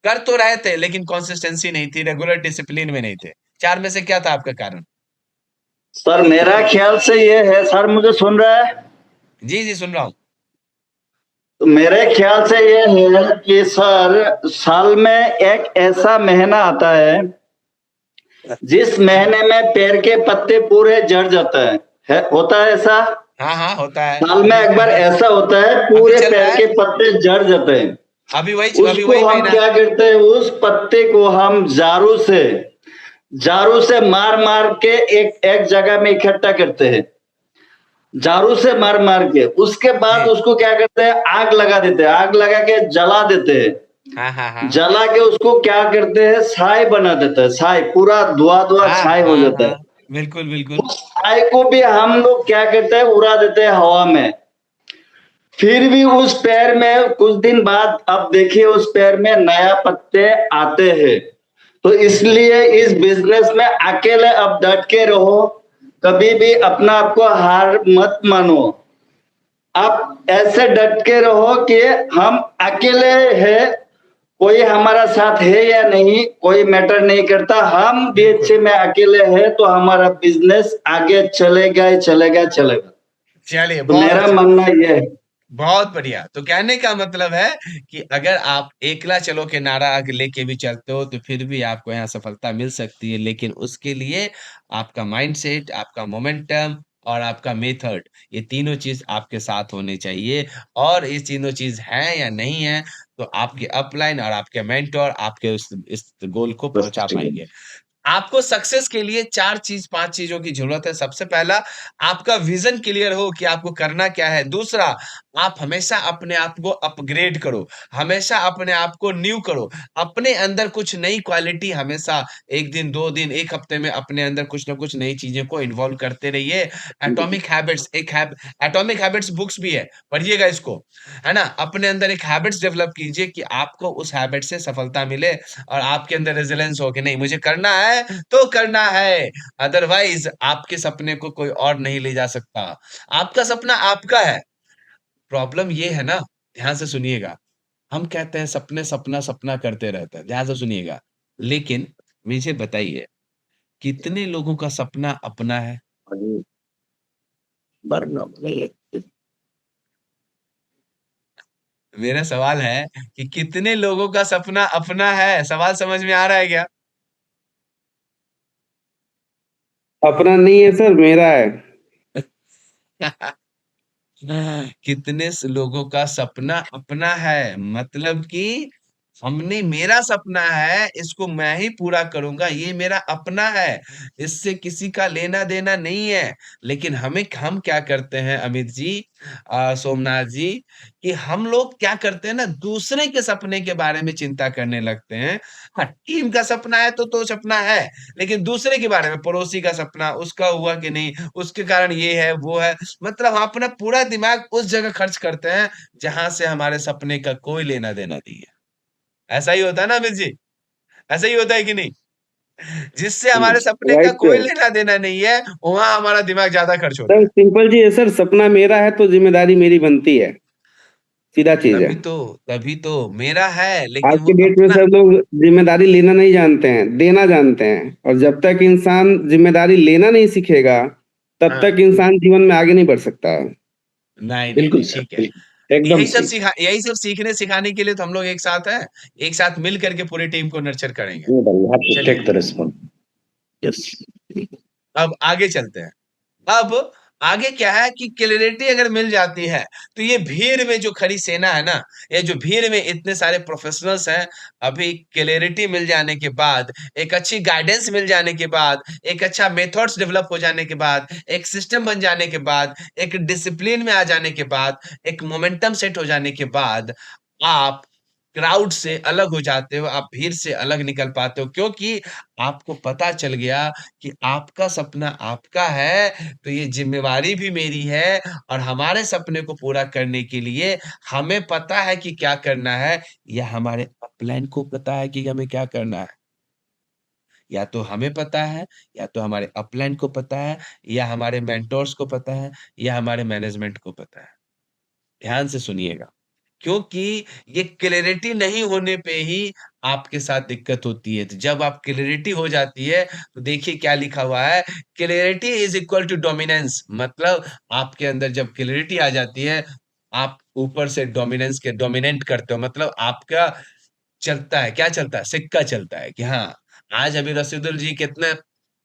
कर तो रहे थे लेकिन कंसिस्टेंसी नहीं थी, रेगुलर डिसिप्लिन में नहीं थे। 4 में से क्या था आपका कारण? सर, मेरा ख्याल से ये है, सर मुझे सुन रहा है? जी, जी, सुन रहा हूँ। तो मेरे ख्याल से ये है कि सर, साल में एक ऐसा महीना आता है जिस महीने में पेड़ के पत्ते पूरे झड़ जाता है होता है ऐसा? हाँ, हाँ, होता है। साल में एक बार ऐसा होता है, अभी पूरे चल रहा पेड़ है। के पत्ते झड़ जाते हैं। अभी उसको वही हम महीना। क्या करते हैं, उस पत्ते को हम झाड़ू से मार मार के एक एक जगह में इकट्ठा करते हैं, झाड़ू से मार मार के। उसके बाद जी। उसको क्या करते हैं, आग लगा देते हैं, आग लगा के जला देते हैं। हाँ, हाँ, हाँ। जला के उसको क्या करते हैं, छाई बना देते हैं, छाई, पूरा धुआं धुआं हाँ, छाई हो हाँ, जाता हाँ। है। बिल्कुल, बिल्कुल। उस छाई को भी हम लोग क्या करते हैं, उड़ा देते हैं हवा में। फिर भी उस पेड़ में कुछ दिन बाद अब देखिए उस पेड़ में नया पत्ते आते हैं। तो इसलिए इस बिजनेस में अकेले अब डट के रहो, कभी भी अपना आपको हार मत मानो। आप ऐसे डट के रहो कि हम अकेले हैं, कोई हमारा साथ है या नहीं कोई मैटर नहीं करता, हम बीएचए में अकेले हैं तो हमारा बिजनेस आगे चलेगा ही चलेगा चलेगा। चलिए, तो बहुत मेरा अच्छा। मानना यह है। बहुत बढ़िया। तो कहने का मतलब है कि अगर आप एकला चलो के नारा आगे लेके भी चलते हो तो फिर भी आपको यहाँ सफलता मिल सकती है, लेकिन उसके लिए आपका माइंडसेट, आपका मोमेंटम और आपका मेथड, ये तीनों चीज आपके साथ होने चाहिए। और ये तीनों चीज है या नहीं है, तो आपके अपलाइन और आपके मेंटर आपके इस गोल को बस पहुंचा ठीक है। पाएंगे। आपको सक्सेस के लिए 4 चीज़ 5 चीज़ों की ज़रूरत है। सबसे पहला, आपका विज़न क्लियर हो कि आपको करना क्या है। दूसरा, आप हमेशा अपने आप को अपग्रेड करो, हमेशा अपने आप को न्यू करो। अपने अंदर कुछ नई क्वालिटी हमेशा 1 दिन, 2 दिन, 1 हफ्ते में अपने अंदर कुछ न कुछ नई चीज़ें को इन्वॉल्व करते रहिए। एटॉमिक हैबिट्स बुक्स भी है, पढ़िएगा इसको, है ना? अपने अंदर एक हैबिट्स डेवलप कीजिए कि आपको उस हैबिट से सफलता मिले और आपके अंदर रेजिलियंस हो कि नहीं मुझे करना है तो करना है, अदरवाइज आपके सपने को कोई और नहीं ले जा सकता। आपका सपना आपका है। प्रॉब्लम ये है ना, ध्यान से सुनिएगा, हम कहते हैं सपने सपना सपना करते रहते हैं, ध्यान से सुनिएगा, लेकिन मुझे बताइए कितने लोगों का सपना अपना है? मेरा सवाल है कि कितने लोगों का सपना अपना है? सवाल समझ में आ रहा है क्या? अपना नहीं है सर, मेरा है। कितने लोगों का सपना अपना है, मतलब कि हमने, मेरा सपना है इसको मैं ही पूरा करूंगा, ये मेरा अपना है, इससे किसी का लेना देना नहीं है। लेकिन हम क्या करते हैं अमित जी, सोमनाथ जी, कि हम लोग क्या करते हैं ना, दूसरे के सपने के बारे में चिंता करने लगते हैं। हाँ, टीम का सपना है तो सपना है, लेकिन दूसरे के बारे में, पड़ोसी का सपना, उसका हुआ कि नहीं, उसके कारण ये है वो है, मतलब हम अपना पूरा दिमाग उस जगह खर्च करते हैं जहां से हमारे सपने का कोई लेना देना नहीं है। ऐसा ही होता है ना अमित जी? ऐसा ही होता है कि नहीं? जिससे हमारे सपने का राइट कोई सर। लेना देना नहीं है, वहां हमारा दिमाग ज्यादा खर्च होता सर है। सिंपल जी है सर, सपना मेरा है तो जिम्मेदारी मेरी बनती है, सीधा चीज है। तभी तो मेरा है, आज लेकिन वो के डेट में अपना। सब लोग जिम्मेदारी लेना नहीं जानते हैं, देना जानते हैं। और जब तक इंसान जिम्मेदारी लेना नहीं सीखेगा, तब हाँ, तक इंसान जीवन में आगे नहीं बढ़ सकता है। नहीं नहीं बिल्कुल नहीं, सर, ठीक है। बिल्कुल एकदम सही। यही सब सीखने सिखाने के लिए तो हम लोग एक साथ हैं। एक साथ मिल करके पूरी टीम को नर्चर करेंगे। You have to चलिए, take the response. Yes. अब आगे चलते हैं। अब आगे क्या है कि क्लैरिटी अगर मिल जाती है, तो ये भीड़ में जो खड़ी सेना है ना, ये जो भीड़ में इतने सारे प्रोफेशनल्स हैं, अभी क्लैरिटी मिल जाने के बाद, एक अच्छी गाइडेंस मिल जाने के बाद, एक अच्छा मेथड्स डेवलप हो जाने के बाद, एक सिस्टम बन जाने के बाद, एक डिसिप्लिन में आ जाने के बाद, एक मोमेंटम सेट हो जाने के बाद, आप क्राउड से अलग हो जाते हो, आप भीड़ से अलग निकल पाते हो, क्योंकि आपको पता चल गया कि आपका सपना आपका है, तो ये ज़िम्मेवारी भी मेरी है, और हमारे सपने को पूरा करने के लिए हमें पता है कि क्या करना है, या हमारे अपलाइन को पता है कि हमें क्या करना है। या तो हमें पता है, या तो हमारे अपलाइन को पता है, या हमारे मेंटोर्स को पता है, या हमारे मैनेजमेंट को पता है। ध्यान से सुनिएगा, क्योंकि ये क्लैरिटी नहीं होने पे ही आपके साथ दिक्कत होती है। तो जब आप क्लैरिटी हो जाती है, तो देखिए क्या लिखा हुआ है, clarity is equal to dominance. मतलब आपके अंदर जब क्लैरिटी आ जाती है, आप ऊपर से डोमिनेंस के डोमिनेट करते हो, मतलब आपका चलता है, क्या चलता है? सिक्का चलता है कि हाँ, आज अभी रसूदुल जी कितने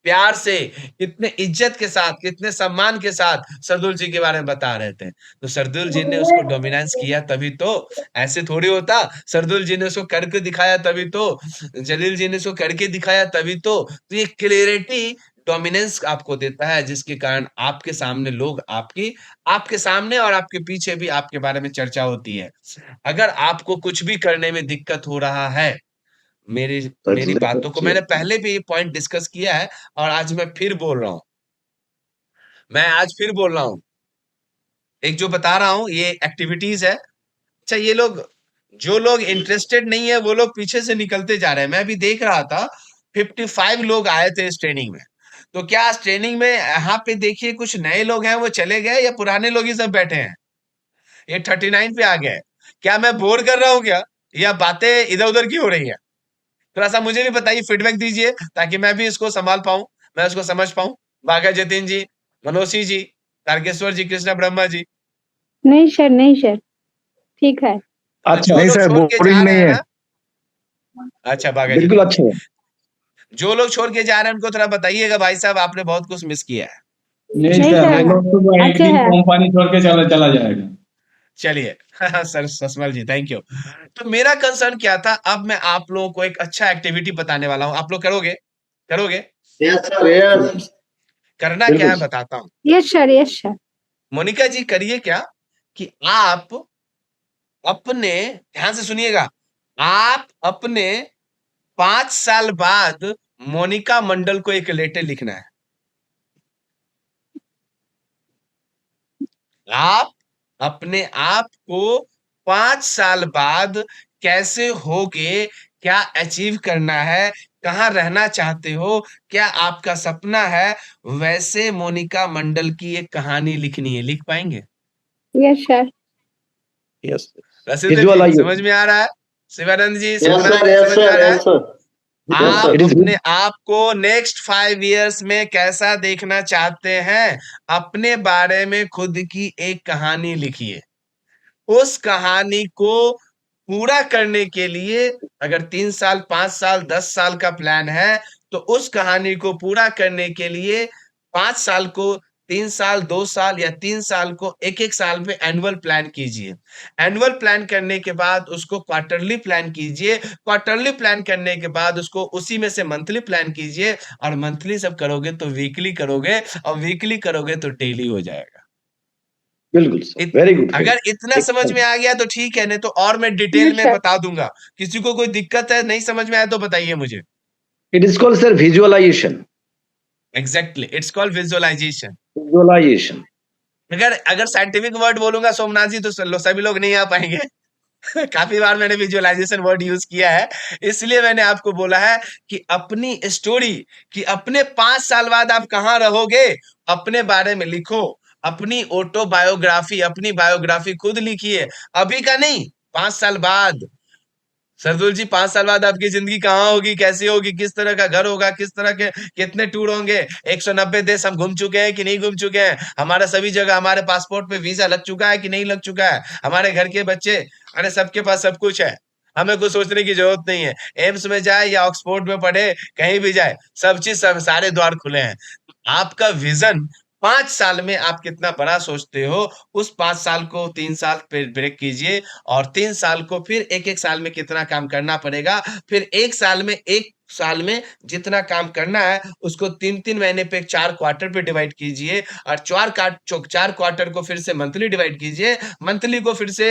प्यार से, कितने इज्जत के साथ, कितने सम्मान के साथ सरदुल जी के बारे में बता रहे थे। तो सरदुल जी ने उसको डोमिनेंस किया तभी तो, ऐसे थोड़ी होता। सरदुल जी ने उसको करके दिखाया तभी तो, जलील जी ने उसको करके दिखाया तभी तो। तो ये क्लैरिटी डोमिनेंस आपको देता है, जिसके कारण आपके सामने लोग आपके सामने और आपके पीछे भी आपके बारे में चर्चा होती है। अगर आपको कुछ भी करने में दिक्कत हो रहा है, मेरी मेरी बातों को मैंने पहले भी ये पॉइंट डिस्कस किया है, और आज मैं फिर बोल रहा हूँ। मैं आज फिर बोल रहा हूँ। एक जो बता रहा हूँ ये एक्टिविटीज है। अच्छा, ये लोग, जो लोग इंटरेस्टेड नहीं है, वो लोग पीछे से निकलते जा रहे हैं। मैं भी देख रहा था, 55 लोग आए थे इस ट्रेनिंग में। तो क्या इस ट्रेनिंग में यहाँ पे देखिए कुछ नए लोग हैं वो चले गए, या पुराने लोग ही सब बैठे हैं? ये 39 पे आ गए। क्या मैं बोर कर रहा हूँ क्या, या बातें इधर उधर की हो रही है? थोड़ा सा मुझे भी बताइए, फीडबैक दीजिए, ताकि मैं भी इसको संभाल पाऊं, मैं इसको समझ पाऊं। बाघा जतिन जी, मनोसी जी, तारकेश्वर जी, कृष्णा ब्रह्मा जी। नहीं सर, नहीं सर, ठीक है। तो अच्छा जो नहीं लोग सर, छोड़ के जा बोरिंग रहे नहीं हैं है, ना, अच्छा बाघा बिल्कुल जतिन जी, अच्छा है। जो लोग छोड़ के जा रहे हैं उनको थोड़ा बताइएगा, भाई साहब आपने बहुत कुछ मिस किया है। नहीं नहीं सर, सर, हम लोग तो एक अच्छा दिन है। कंपनी छोड़ के चला चला जाएगा। चलिए सर ससमल जी, थैंक यू। तो मेरा कंसर्न क्या था, अब मैं आप लोगों को एक अच्छा एक्टिविटी बताने वाला हूं, आप लोग करोगे? करोगे? Yes sir, yes. करना क्या बिल्कुल है सर। बताता हूं। Yes sir, yes sir. Monika ji करिए क्या, कि आप अपने, ध्यान से सुनिएगा, आप अपने 5 साल बाद मोनिका मंडल को एक लेटर लिखना है। आप अपने आप को 5 साल बाद कैसे होगे, क्या अचीव करना है, कहाँ रहना चाहते हो, क्या आपका सपना है, वैसे मोनिका मंडल की एक कहानी लिखनी है। लिख पाएंगे? Yes sir. यस, रसीद जी विजुअलाइज। समझ में आ रहा है? शिवानंद जी, यस शिवानंद सर, जी यस समझ में आ सर, रहा है? यस सर, यस आप सर। इट इज अपने आप को नेक्स्ट 5 इयर्स में कैसा देखना चाहते हैं, अपने बारे में खुद की एक कहानी लिखिए। उस कहानी को पूरा करने के लिए, अगर 3 साल, 5 साल, 10 साल का प्लान है, तो उस कहानी को पूरा करने के लिए 5 साल को 3 साल, 2 साल या 3 साल को 1-1 साल में एनुअल प्लान कीजिए। एनुअल प्लान करने के बाद उसको क्वार्टरली प्लान कीजिए। क्वार्टरली प्लान करने के बाद उसको उसी में से मंथली प्लान कीजिए, और मंथली सब करोगे तो वीकली करोगे, और वीकली करोगे तो डेली हो जाएगा। बिल्कुल सर, वेरी गुड। अगर इतना समझ में आ गया तो ठीक है, नहीं तो और मैं डिटेल यस में सर। बता दूंगा। किसी को कोई दिक्कत है, नहीं समझ में आया तो बताइए मुझे। It is called sir visualization. Exactly, it's called visualization. Visualization. अगर अगर साइंटिफिक वर्ड बोलूंगा सोमनाथ जी, तो सभी लोग नहीं आ पाएंगे। काफी बार मैंने विजुअलाइजेशन वर्ड यूज किया है, इसलिए मैंने आपको बोला है कि अपनी स्टोरी, कि अपने 5 साल बाद आप कहाँ रहोगे, अपने बारे में लिखो। अपनी ऑटोबायोग्राफी, अपनी बायोग्राफी खुद लिखिए, अभी का नहीं, 5 साल बाद। सरदुल जी, 5 साल बाद आपकी जिंदगी कहाँ होगी, कैसी होगी, किस तरह का घर होगा, किस तरह के कितने टूर होंगे, 190 देश हम घूम चुके हैं कि नहीं घूम चुके हैं, हमारा सभी जगह हमारे पासपोर्ट पे वीजा लग चुका है कि नहीं लग चुका है, हमारे घर के बच्चे, अरे सबके पास सब कुछ है, हमें कुछ सोचने की जरूरत नहीं है। एम्स में जाए या ऑक्सफोर्ड में पढ़े, कहीं भी जाए, सब चीज, सब सारे द्वार खुले हैं। आपका विजन 5 साल में आप कितना बड़ा सोचते हो, उस 5 साल को 3 साल पे ब्रेक कीजिए, और 3 साल को फिर एक-एक साल में कितना काम करना पड़ेगा, फिर 1 साल में जितना काम करना है, उसको 3-3 महीने पे 4 क्वार्टर पे डिवाइड कीजिए, और 4 क्वार्टर को फिर से मंथली डिवाइड कीजिए, मंथली को फिर से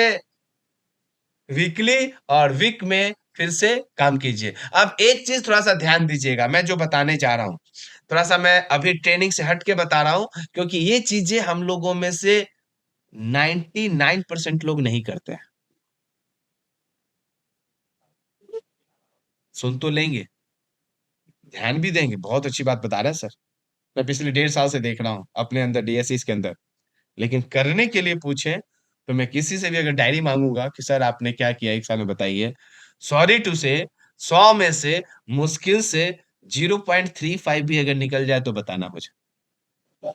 वीकली, और वीक में फिर से काम कीजिए। अब एक चीज थोड़ा सा ध्यान दीजिएगा, मैं जो बताने जा रहा हूँ, थोड़ा सा मैं अभी ट्रेनिंग से हट के बता रहा हूँ, क्योंकि ये चीजें हम लोगों में से 99% लोग नहीं करते हैं। सुन तो लेंगे, ध्यान भी देंगे, बहुत अच्छी बात बता रहे हैं सर, मैं पिछले 1.5 साल से देख रहा हूँ अपने अंदर, डीएससीज के अंदर, लेकिन करने के लिए पूछे तो मैं किसी से भी अगर डायरी मांगूंगा कि सर आपने क्या किया 1 साल में बताइए, सॉरी टू से 100 में से मुश्किल से 0.35 भी अगर निकल जाए तो बताना मुझे।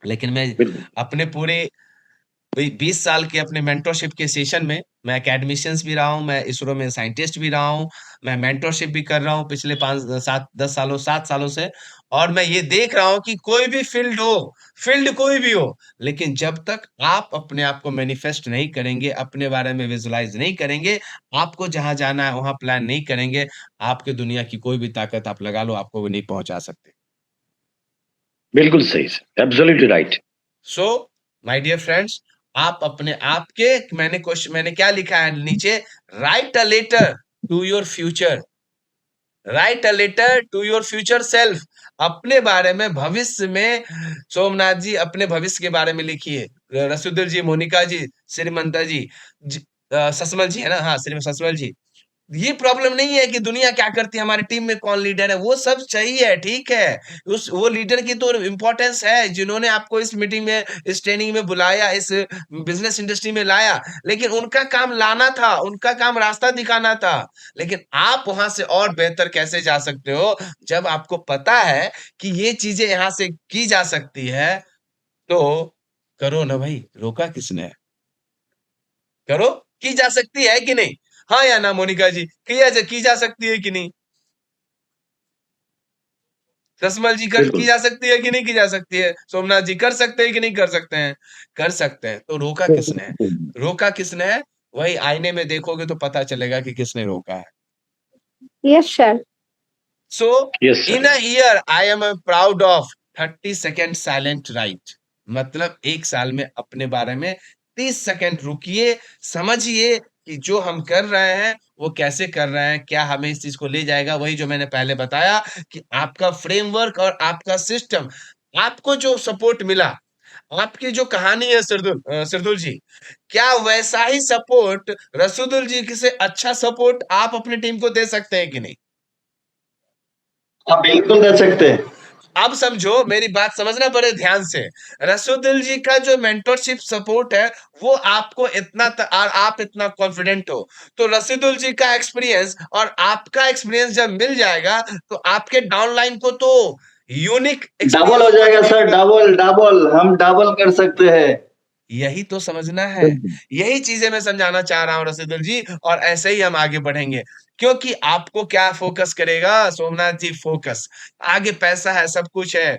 लेकिन मैं बिल्कुल अपने पूरे 20 साल के अपने मेंटरशिप के सेशन में, मैं एकेडमिशियंस भी रहा हूँ, मैं इसरो में साइंटिस्ट भी रहा हूँ, मैं मेंटरशिप भी कर रहा हूँ पिछले 7 सालों से, और मैं ये देख रहा हूँ कि कोई भी फील्ड हो, फील्ड कोई भी हो, लेकिन जब तक आप अपने आप को मैनिफेस्ट नहीं करेंगे, अपने बारे में विजुअलाइज नहीं करेंगे, आपको जहां जाना है वहां प्लान नहीं करेंगे, आपके दुनिया की कोई भी ताकत आप लगा लो, आपको वो नहीं पहुंचा सकते। बिल्कुल सही sir, absolutely right. So my dear friends, आप अपने आप के, मैंने क्या लिखा है नीचे, write a letter to your future, write a letter to your future self. अपने बारे में, भविष्य में, सोमनाथ जी अपने भविष्य के बारे में लिखिए, रसूदुल जी, मोनिका जी, श्रीमंता जी, ससमल जी है ना, हाँ ससमल जी, ये प्रॉब्लम नहीं है कि दुनिया क्या करती है, हमारी टीम में कौन लीडर है, वो सब सही है, ठीक है, उस वो लीडर की तो इम्पोर्टेंस है, जिन्होंने आपको इस मीटिंग में, इस ट्रेनिंग में बुलाया, इस बिजनेस इंडस्ट्री में लाया, लेकिन उनका काम लाना था, उनका काम रास्ता दिखाना था। लेकिन आप वहां से और बेहतर कैसे जा सकते हो, जब आपको पता है कि ये चीजें यहां से की जा सकती है, तो करो ना भाई, रोका किसने है, करो, की जा सकती है कि नहीं, हाँ या ना मोनिका जी, की जा सकती है कि नहीं, रसमल जी की बिल्कुल जा सकती है कि नहीं की जा सकती है, सोमनाथ जी कर सकते हैं कि नहीं कर सकते हैं, कर सकते हैं, तो रोका किसने है, रोका किसने है, वही आईने में देखोगे तो पता चलेगा कि किसने रोका है। Yes sir. So yes in a sir, year I am proud of 30 second silent right, मतलब 1 साल में अपने बारे में 30 सेकेंड रुकिए, समझिए कि जो हम कर रहे हैं वो कैसे कर रहे हैं, क्या हमें इस चीज को ले जाएगा, वही जो मैंने पहले बताया कि आपका फ्रेमवर्क और आपका सिस्टम, आपको जो सपोर्ट मिला, आपकी जो कहानी है सरदुल जी, क्या वैसा ही सपोर्ट रसूदुल जी से अच्छा सपोर्ट आप अपनी टीम को दे सकते हैं कि नहीं? आप बिल्कुल दे सकते हैं। अब समझो, मेरी बात समझना पड़े ध्यान से, रसूदुल जी का जो मेंटरशिप सपोर्ट है, वो आपको और आप इतना कॉन्फिडेंट हो, तो रसूदुल जी का एक्सपीरियंस और आपका एक्सपीरियंस जब मिल जाएगा, तो आपके डाउनलाइन को तो यूनिक डबल हो जाएगा सर, डबल डबल, हम डबल कर सकते हैं। यही तो समझना है, यही चीजें मैं समझाना चाह रहा हूँ रसूदुल जी, और ऐसे ही हम आगे बढ़ेंगे, क्योंकि आपको क्या फोकस करेगा सोमनाथ जी, फोकस, आगे पैसा है, सब कुछ है,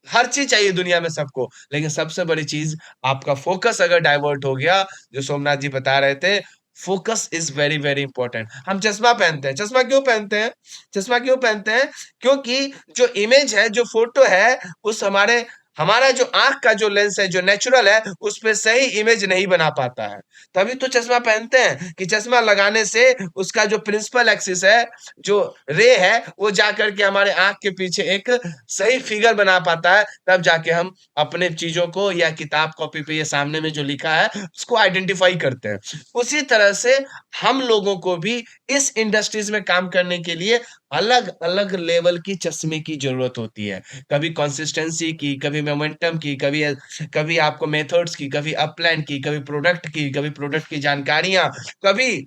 हर चीज चाहिए दुनिया में सबको, लेकिन सबसे बड़ी चीज आपका फोकस अगर डाइवर्ट हो गया, जो सोमनाथ जी बता रहे थे, focus is very very important. हम चश्मा पहनते हैं, चश्मा क्यों पहनते हैं, चश्मा क्यों पहनते हैं, क्योंकि जो इमेज है, जो फोटो है, उस हमारे हमारा जो आंख का जो लेंस है, जो नेचुरल है, उस पे सही इमेज नहीं बना पाता है। तभी तो चश्मा पहनते हैं कि चश्मा लगाने से उसका जो प्रिंसिपल एक्सिस है, जो रे है, वो जाकर के हमारे आंख के पीछे एक सही फिगर बना पाता है, तब जाके हम अपने चीजों को या किताब कॉपी पे ये सामने में जो लिखा है उसको आइडेंटिफाई करते हैं। उसी तरह से हम लोगों को भी इस इंडस्ट्रीज में काम करने के लिए अलग अलग लेवल की चश्मे की जरूरत होती है। कभी कंसिस्टेंसी की, कभी मोमेंटम की, कभी आपको मेथड्स की, कभी अपलाइन की, कभी प्रोडक्ट की, कभी प्रोडक्ट की जानकारियां, कभी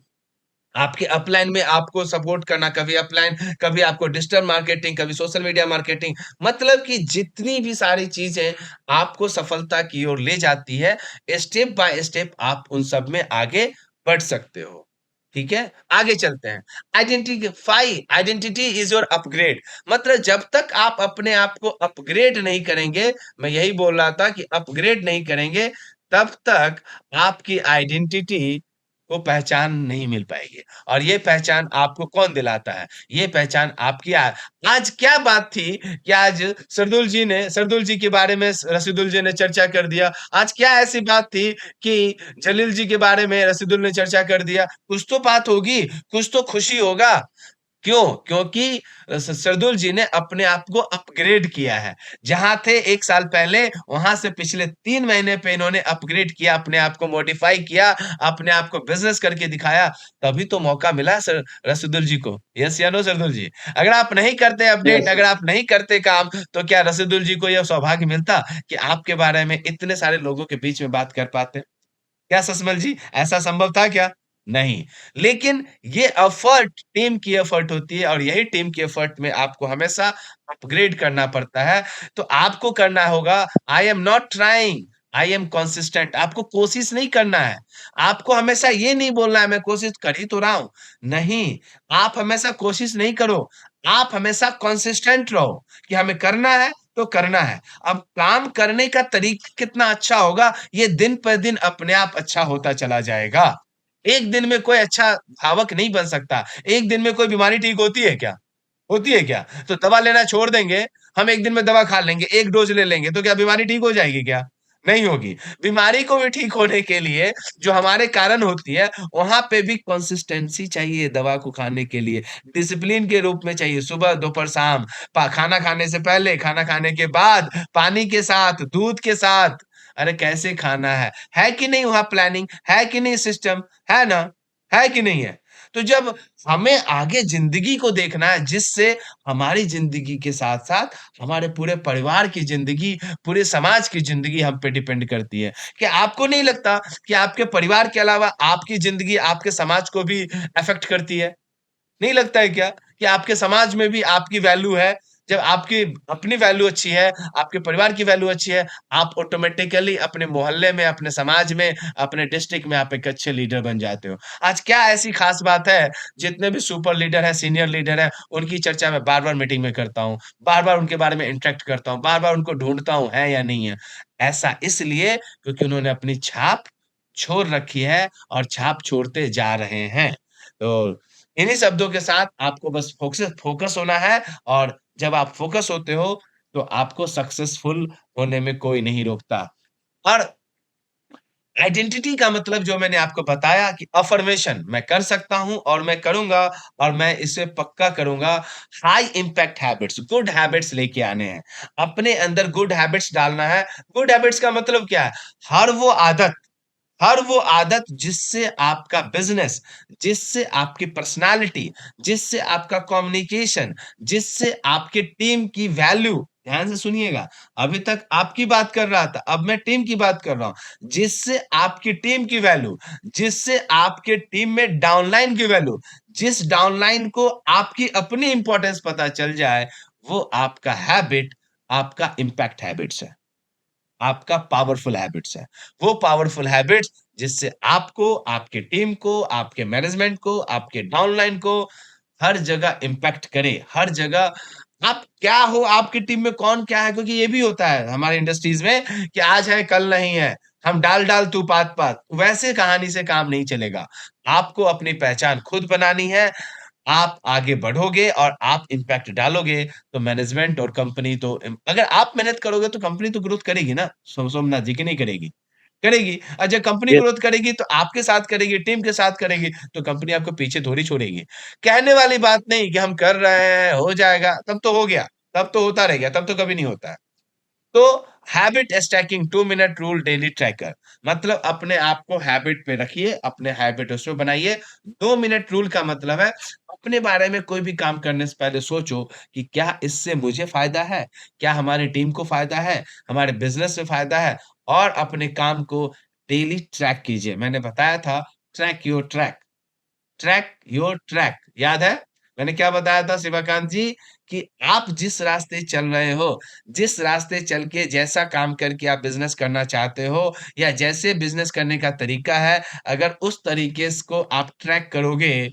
आपके अपलाइन में आपको सपोर्ट करना, कभी अपलाइन, कभी आपको डिजिटल मार्केटिंग, कभी सोशल मीडिया मार्केटिंग, मतलब कि जितनी भी सारी चीजें आपको सफलता की ओर ले जाती है, स्टेप बाय स्टेप आप उन सब में आगे बढ़ सकते हो। ठीक है, आगे चलते हैं। Identity is your upgrade. मतलब जब तक आप अपने आप को अपग्रेड नहीं करेंगे, मैं यही बोल रहा था कि अपग्रेड नहीं करेंगे, तब तक आपकी आइडेंटिटी को पहचान नहीं मिल पाएगी। और ये पहचान आपको कौन दिलाता है? ये पहचान आपकी आज क्या बात थी कि आज सरदुल जी के बारे में रशीदुल जी ने चर्चा कर दिया। आज क्या ऐसी बात थी कि जलील जी के बारे में रशीदुल ने चर्चा कर दिया? कुछ तो बात होगी, कुछ तो खुशी होगा। क्यों? क्योंकि सरदुल जी ने अपने आप को अपग्रेड किया है। जहां थे 1 साल पहले, वहां से पिछले 3 महीने पे इन्होंने अपग्रेड किया, अपने आप को मॉडिफाई किया, अपने आप को बिजनेस करके दिखाया, तभी तो मौका मिला सर रशीदुल जी को। यस या नो सरदुल जी? अगर आप नहीं करते अपडेट, Yes, अगर आप नहीं करते काम, तो क्या रशीदुल जी को यह सौभाग्य मिलता कि आपके बारे में इतने सारे लोगों के बीच में बात कर पाते? क्या ससमल जी, ऐसा संभव था क्या? नहीं। लेकिन ये एफर्ट टीम की एफर्ट होती है, और यही टीम की एफर्ट में आपको हमेशा अपग्रेड करना पड़ता है। तो आपको करना होगा, आई am not trying, I am consistent. आपको कोशिश नहीं करना है। आपको हमेशा ये नहीं बोलना है मैं कोशिश कर ही तो रहा हूं। नहीं, आप हमेशा कोशिश नहीं करो। आप हमेशा कंसिस्टेंट रहो कि हमें करना है तो करना है। अब काम करने का तरीका कितना अच्छा होगा, ये दिन पर दिन अपने आप अच्छा होता चला जाएगा। एक दिन में कोई अच्छा धावक नहीं बन सकता। एक दिन में कोई बीमारी ठीक होती है क्या? होती है क्या? तो दवा लेना छोड़ देंगे, हम एक दिन में दवा खा लेंगे, 1 डोज़ ले लेंगे, तो क्या बीमारी ठीक हो जाएगी क्या? नहीं होगी। बीमारी को भी ठीक होने के लिए जो हमारे कारण होती है, वहाँ पे भी कंसिस्टेंसी चाहिए दवा को खाने के लिए। डिसिप्लिन के रूप में चाहिए, सुबह, दोपहर, शाम, खाना खाने से पहले, खाना खाने के बाद, पानी के साथ, दूध के साथ। अरे कैसे खाना है? है कि नहीं वहाँ प्लानिंग? है कि नहीं सिस्टम? है ना? है कि नहीं है? तो जब हमें आगे ज़िंदगी को देखना है, जिससे हमारी ज़िंदगी के साथ-साथ हमारे पूरे परिवार की ज़िंदगी, पूरे समाज की ज़िंदगी हम पे डिपेंड करती है। क्या आपको नहीं लगता कि आपके परिवार के अलावा आपकी ज़िंदगी आपके समाज को भी अफ़ेक्ट करती है? नहीं लगता है क्या कि आपके समाज में भी आपकी वैल्यू है? जब आपकी अपनी वैल्यू अच्छी है, आपके परिवार की वैल्यू अच्छी है, आप ऑटोमैटिकली अपने मोहल्ले में, अपने समाज में, अपने डिस्ट्रिक्ट में आप एक अच्छे लीडर बन जाते हो। आज क्या ऐसी खास बात है, जितने भी सुपर लीडर हैं, सीनियर लीडर हैं, उनकी चर्चा मैं बार-बार मीटिंग में करता हूँ, बार-बार उनके बारे में इंटरैक्ट करता हूँ, बार-बार उनको ढूँढता हूँ, है या नहीं है? ऐसा इसलिए क्योंकि उन्होंने अपनी छाप छोड़ रखी है और छाप छोड़ते जा रहे हैं। तो इन्हीं शब्दों के साथ आपको बस फोकस होना है, और जब आप फोकस होते हो तो आपको सक्सेसफुल होने में कोई नहीं रोकता। और आइडेंटिटी का मतलब जो मैंने आपको बताया कि अफर्मेशन, मैं कर सकता हूँ और मैं करूँगा, और मैं इसे पक्का करूँगा। High impact habits, good habits लेके आने हैं। अपने अंदर गुड हैबिट्स डालना है। गुड हैबिट्स का मतलब क्या है? हर वो आदत, हर वो आदत जिससे आपका बिजनेस, जिससे आपकी पर्सनालिटी, जिससे आपका कम्युनिकेशन, जिससे आपकी टीम की वैल्यू, ध्यान से सुनिएगा, अभी तक आपकी बात कर रहा था, अब मैं टीम की बात कर रहा हूं। जिससे आपकी टीम की वैल्यू, जिससे आपके टीम में डाउनलाइन की वैल्यू, जिस डाउनलाइन को आपकी अपनी इंपॉर्टेंस पता चल जाए, वो आपका हैबिट, आपका इंपैक्ट हैबिट्स है, आपका पावरफुल हैबिट्स है। वो पावरफुल हैबिट्स जिससे आपको, आपकी टीम को, आपके मैनेजमेंट को, आपके डाउनलाइन को हर जगह इम्पैक्ट करे, हर जगह आप क्या हो, आपकी टीम में कौन क्या है, क्योंकि ये भी होता है हमारे इंडस्ट्रीज में कि आज है कल नहीं है, हम डाल तू पात, वैसे कहानी से काम नहीं चलेगा। आपको अपनी पहचान खुद बनानी है। आप आगे बढ़ोगे और आप इम्पैक्ट डालोगे, तो मैनेजमेंट और कंपनी तो अगर आप मेहनत करोगे तो कंपनी तो ग्रोथ करेगी ना, सोमनाथ जी, की नहीं करेगी? करेगी। और जब कंपनी Yes. ग्रोथ करेगी तो आपके साथ करेगी, टीम के साथ करेगी, तो कंपनी आपको पीछे थोड़ी छोड़ेगी। कहने वाली बात नहीं कि हम कर रहे हैं, हो जाएगा, तब तो हो गया, तब तो होता रह गया, तब तो कभी नहीं होता है। तो habit stacking 2 minute rule daily tracker, मतलब अपने आप को हैबिट पे रखिए, अपने हैबिट उसमें बनाइए। 2 मिनट रूल का मतलब है अपने बारे में कोई भी काम करने से पहले सोचो कि क्या इससे मुझे फायदा है, क्या हमारी टीम को फायदा है, हमारे बिजनेस में फायदा है, और अपने काम को डेली ट्रैक कीजिए। मैंने बताया था track your track, track your track, याद है? मैंने क्या बताया था शिवाकांत जी? कि आप जिस रास्ते चल रहे हो, जिस रास्ते चल के जैसा काम करके आप बिज़नेस करना चाहते हो या जैसे बिज़नेस करने का तरीका है, अगर उस तरीके को आप ट्रैक करोगे,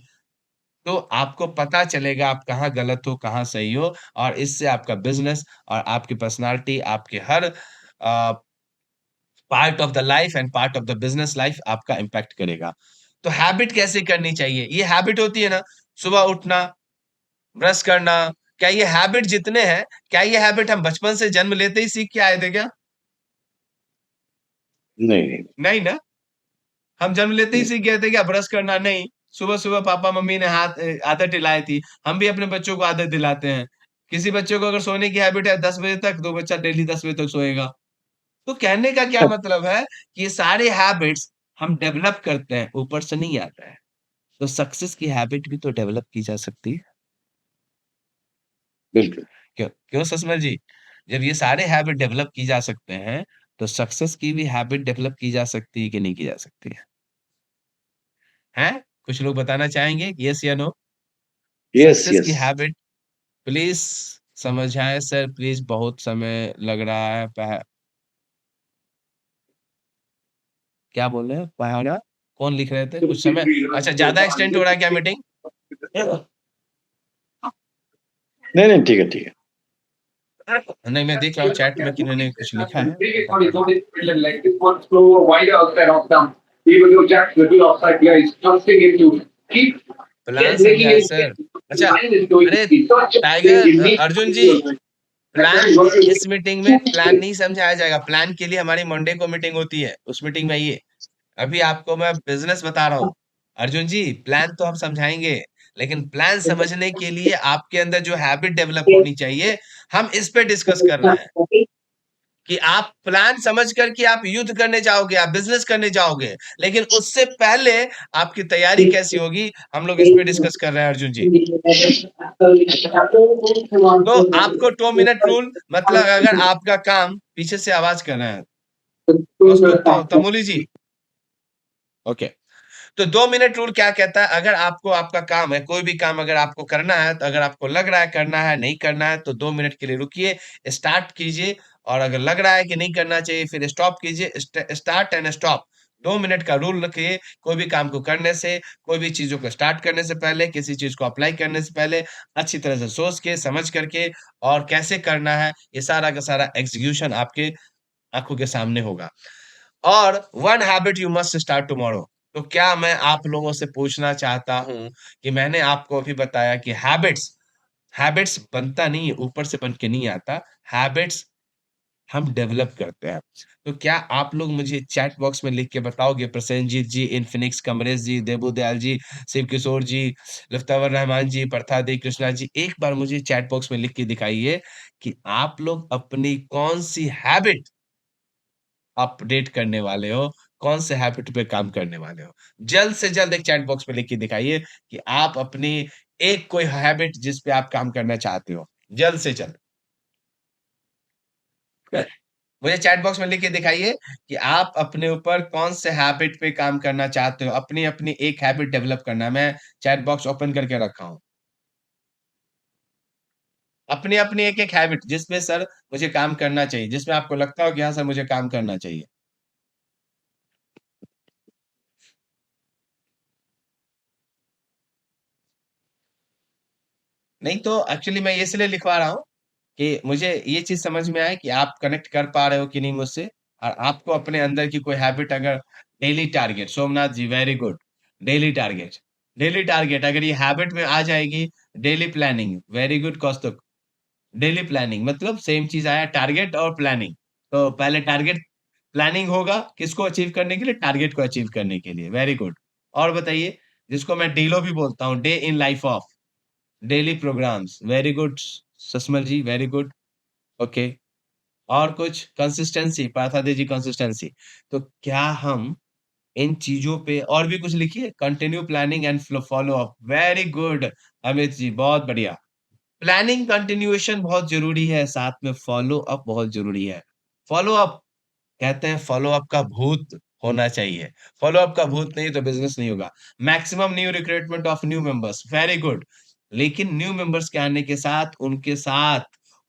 तो आपको पता चलेगा आप कहाँ गलत हो, कहाँ सही हो, और इससे आपका बिज़नेस और आपकी पर्सनैलिटी, आपके हर part of the life and part of the business life आपका इम्पैक्ट करेगा। तो हैबिट कैसे करनी चाहिए? ये हैबिट होती है ना, सुबह उठना, ब्रश करना, क्या ये हैबिट जितने हैं, क्या ये हैबिट हम बचपन से जन्म लेते ही सीख के आए थे क्या? नहीं नहीं नहीं ना? हम जन्म लेते ही नहीं। सीख गए थे क्या ब्रश करना? नहीं। सुबह-सुबह पापा-मम्मी ने आदत दिलाई थी। हम भी अपने बच्चों को आदत दिलाते हैं। किसी बच्चे को अगर सोने की हैबिट है 10 बजे तक, तो बच्चा डेली 10 बजे तक सोएगा। तो कहने का क्या मतलब है कि ये सारे हैबिट्स हम डेवलप करते हैं, ऊपर से नहीं आता है। तो सक्सेस की हैबिट भी तो डेवलप की जा सकती है। बिल्कुल। क्यों क्यों सस्मल जी? जब ये सारे हैबिट डेवलप की जा सकते हैं, तो सक्सेस की भी हैबिट डेवलप की जा सकती है कि नहीं की जा सकती है? हैं? कुछ लोग बताना चाहेंगे येस या नो? यस सक्सेस की यस। हैबिट प्लीज़ समझाएँ सर, प्लीज़ बहुत समय लग रहा है। क्या बोल रहे हैं? पहाड़ा? कौन लिख रहे थे? कुछ समय अच्छा, ज़्यादा एक्सटेंड हो रहा है क्या मीटिंग? नहीं नहीं, ठीक है ठीक है। नहीं, मैं देख रहा हूँ चैट में किन्होंने कुछ लिखा है। प्लान समझाएँ सर। अच्छा, अरे टाइगर अर्जुन जी, प्लान इस मीटिंग में प्लान नहीं समझाया जाएगा। प्लान के लिए हमारी मंडे को मीटिंग होती है, उस मीटिंग में आइए। अभी आपको मैं बिज़नेस बता रहा हूँ। अर्जुन जी, प्लान तो हम समझाएँगे, लेकिन प्लान समझने के लिए आपके अंदर जो हैबिट डेवलप होनी चाहिए, हम इस पे डिस्कस कर रहे हैं। कि आप प्लान समझ कर के आप युद्ध करने जाओगे, आप बिज़नेस करने जाओगे, लेकिन उससे पहले आपकी तैयारी कैसी होगी, हम लोग इस पे डिस्कस कर रहे हैं अर्जुन जी। तो आपको 2 मिनट रूल मतलब अगर आपका काम पीछे से आवाज़ कर रहे हैं, तो उसको तमोली जी, ओके। तो 2 मिनट रूल क्या कहता है? अगर आपको आपका काम है, कोई भी काम अगर आपको करना है, तो अगर आपको लग रहा है करना है, नहीं करना है, तो 2 मिनट के लिए रुकिए, स्टार्ट कीजिए, और अगर लग रहा है कि नहीं करना चाहिए, फिर स्टॉप कीजिए। स्टार्ट एंड स्टॉप 2 मिनट का रूल रखिए। कोई भी काम को करने से, कोई भी चीज़ों को स्टार्ट करने से पहले, किसी चीज़ को अप्लाई करने से पहले, अच्छी तरह से सोच के, समझ करके और कैसे करना है, ये सारा का सारा एग्ज़ीक्यूशन आपके आँखों के सामने होगा। और one habit you must start tomorrow. तो क्या मैं आप लोगों से पूछना चाहता हूँ कि मैंने आपको अभी बताया कि हैबिट्स हैबिट्स बनता नहीं है, ऊपर से बन के नहीं आता। हैबिट्स हम डेवलप करते हैं। तो क्या आप लोग मुझे चैट बॉक्स में लिख के बताओगे, प्रसेनजीत जी, इन्फिनिक्स, कमरेश जी, देबू दयाल जी, शिव किशोर जी, लफ्तावर रहमान जी, प्रथादेव कृष्णा जी, एक बार मुझे चैट बॉक्स में लिख के दिखाइए कि आप लोग अपनी कौन-सी हैबिट अपडेट करने वाले हो, कौन से हैबिट पे काम करने वाले हो। जल्द से जल्द एक चैट बॉक्स में लिख के दिखाइए कि आप अपनी एक कोई हैबिट जिस पे आप काम करना चाहते हो, जल्द से जल्द। मुझे चैट बॉक्स में लिख के दिखाइए कि आप अपने ऊपर कौन से हैबिट पे काम करना चाहते हो, अपनी-अपनी एक हैबिट डेवलप करना है। मैं चैट बॉक्स ओपन करके रखा हूँ। अपनी-अपनी एक-एक हैबिट जिस पे सर मुझे काम करना चाहिए, जिसमें आपको लगता हो कि हाँ सर मुझे काम करना चाहिए। नहीं तो एक्चुअली मैं ये इसलिए लिखवा रहा हूँ कि मुझे ये चीज़ समझ में आए कि आप कनेक्ट कर पा रहे हो कि नहीं मुझसे, और आपको अपने अंदर की कोई हैबिट अगर daily target, Somnath ji very good, daily target. Daily target अगर ये हैबिट में आ जाएगी, daily planning, very good Kaustubh. Daily planning मतलब सेम चीज आया, टारगेट और प्लानिंग। तो पहले टारगेट प्लानिंग होगा किसको अचीव करने के लिए, टारगेट को अचीव करने के लिए, वेरी गुड। और बताइए, जिसको मैं डीलो भी बोलता हूँ, day in life of, daily programs, very good Sasmal ji, very good, okay. और कुछ कंसिस्टेंसी, पार्थादे जी कंसिस्टेंसी। तो क्या हम इन चीजों पे और भी कुछ लिखिए, continue planning and follow up, very good Amit ji, बहुत बढ़िया। प्लानिंग कंटिन्यूएशन बहुत जरूरी है, साथ में फॉलो अप बहुत जरूरी है। फॉलो अप, कहते हैं फॉलो अप का भूत होना चाहिए, फॉलो अप का भूत नहीं तो बिजनेस नहीं होगा। Maximum new recruitment of new members, very good. लेकिन न्यू मेंबर्स के आने के साथ उनके साथ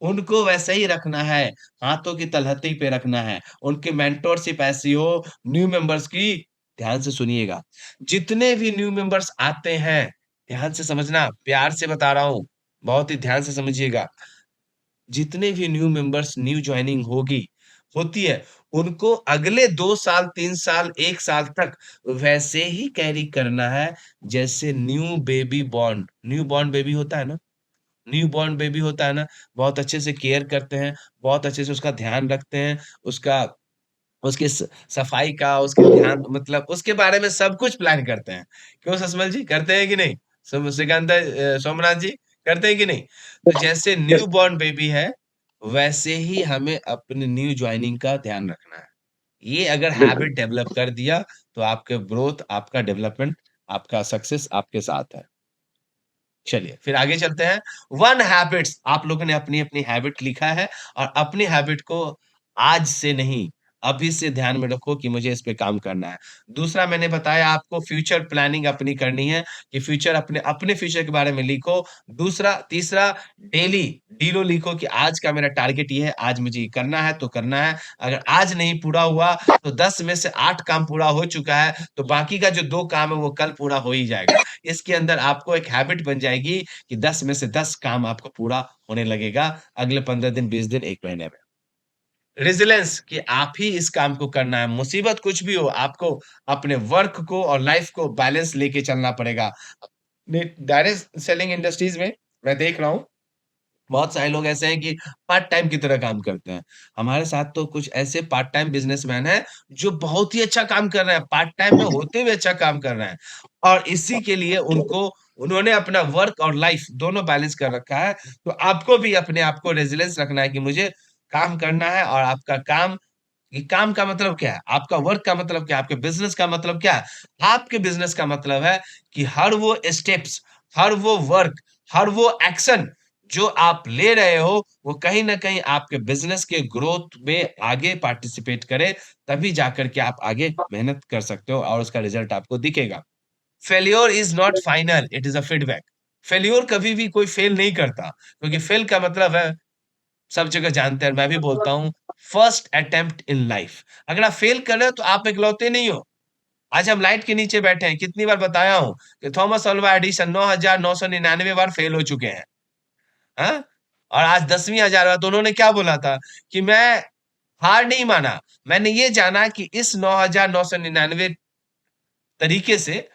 उनको वैसे ही रखना है, हाथों की तलहटी पे रखना है, उनकी मेंटोरशिप ऐसी हो न्यू मेंबर्स की। ध्यान से सुनिएगा, जितने भी न्यू मेंबर्स आते हैं, ध्यान से समझना, प्यार से बता रहा हूं, बहुत ही ध्यान से समझिएगा। जितने भी न्यू मेंबर्स, न्यू ज्वाइनिंग होती है, उनको अगले 2 साल, 3 साल, 1 साल तक वैसे ही कैरी करना है जैसे न्यू बॉर्न बेबी होता है ना, न्यू बॉर्न बेबी होता है ना, बहुत अच्छे से केयर करते हैं, बहुत अच्छे से उसका ध्यान रखते हैं, उसका उसकी सफाई का, उसके ध्यान मतलब उसके बारे में सब कुछ प्लान करते हैं। क्यों ससमल जी, करते हैं कि नहीं? सिकंदर सोमनाथ जी, करते हैं कि नहीं? तो जैसे न्यू बॉर्न बेबी है, वैसे ही हमें अपने न्यू ज्वाइनिंग का ध्यान रखना है। ये अगर बिल्कुल। हैबिट डेवलप कर दिया, तो आपके ग्रोथ, आपका डेवलपमेंट, आपका सक्सेस आपके साथ है। चलिए, फिर आगे चलते हैं। 1 हैबिट्स, आप लोगों ने अपनी-अपनी हैबिट लिखा है और अपनी हैबिट को आज से नहीं, अभी से ध्यान में रखो कि मुझे इस पे काम करना है। दूसरा मैंने बताया आपको फ्यूचर प्लानिंग अपनी करनी है कि फ्यूचर अपने अपने फ्यूचर के बारे में लिखो। दूसरा तीसरा डेली डीलो लिखो कि आज का मेरा टारगेट ये है, आज मुझे ये करना है तो करना है। अगर आज नहीं पूरा हुआ तो 10 में से 8 काम पूरा हो चुका है, तो बाकी का जो 2 काम है वो कल पूरा हो ही जाएगा। इसके अंदर आपको एक हैबिट बन जाएगी कि 10 में से 10 काम आपका पूरा होने लगेगा अगले 15 दिन, 20 दिन, 1 महीने में। रेजिलियंस कि आप ही इस काम को करना है, मुसीबत कुछ भी हो, आपको अपने वर्क को और लाइफ को बैलेंस लेके चलना पड़ेगा। डायरेक्ट सेलिंग इंडस्ट्रीज में मैं देख रहा हूँ, बहुत सारे लोग ऐसे हैं कि पार्ट टाइम की तरह काम करते हैं। हमारे साथ तो कुछ ऐसे पार्ट टाइम बिज़नेसमैन हैं, जो बहुत ही अच्छा काम कर रहे हैं, पार्ट टाइम में होते हुए अच्छा काम कर रहे हैं। और इसी के लिए उन्होंने अपना वर्क और लाइफ दोनों बैलेंस कर रखा है। तो आपको भी अपने आप को रेजिलियंस रखना है कि मुझे काम करना है और आपका काम, ये काम का मतलब क्या है? आपका वर्क का मतलब क्या है? आपके बिज़नेस का मतलब क्या है? आपके बिज़नेस का मतलब है कि हर वो स्टेप्स, हर वो वर्क, हर वो एक्शन जो आप ले रहे हो, वो कहीं न कहीं आपके बिज़नेस के ग्रोथ में आगे पार्टिसिपेट करे, तभी जाकर के आप आगे मेहनत कर सकते हो और उसका रिज़ल्ट आपको दिखेगा। Failure is not final, it is a feedback. Failure कभी भी कोई फेल नहीं करता, क्योंकि फेल का मतलब है, सब जगह जानते हैं, मैं भी बोलता हूँ, फर्स्ट अटेम्प्ट इन लाइफ। अगर आप फेल कर रहे हो तो आप इकलौते नहीं हो। आज हम लाइट के नीचे बैठे हैं, कितनी बार बताया हूँ कि थॉमस अल्वा एडिसन 9,999 बार फेल हो चुके हैं। हाँ? और आज 10वीं हजार बार, तो उन्होंने क्या बोला था कि मैं हार नहीं माना, मैंने ये जाना कि इस 9,999 तरीके से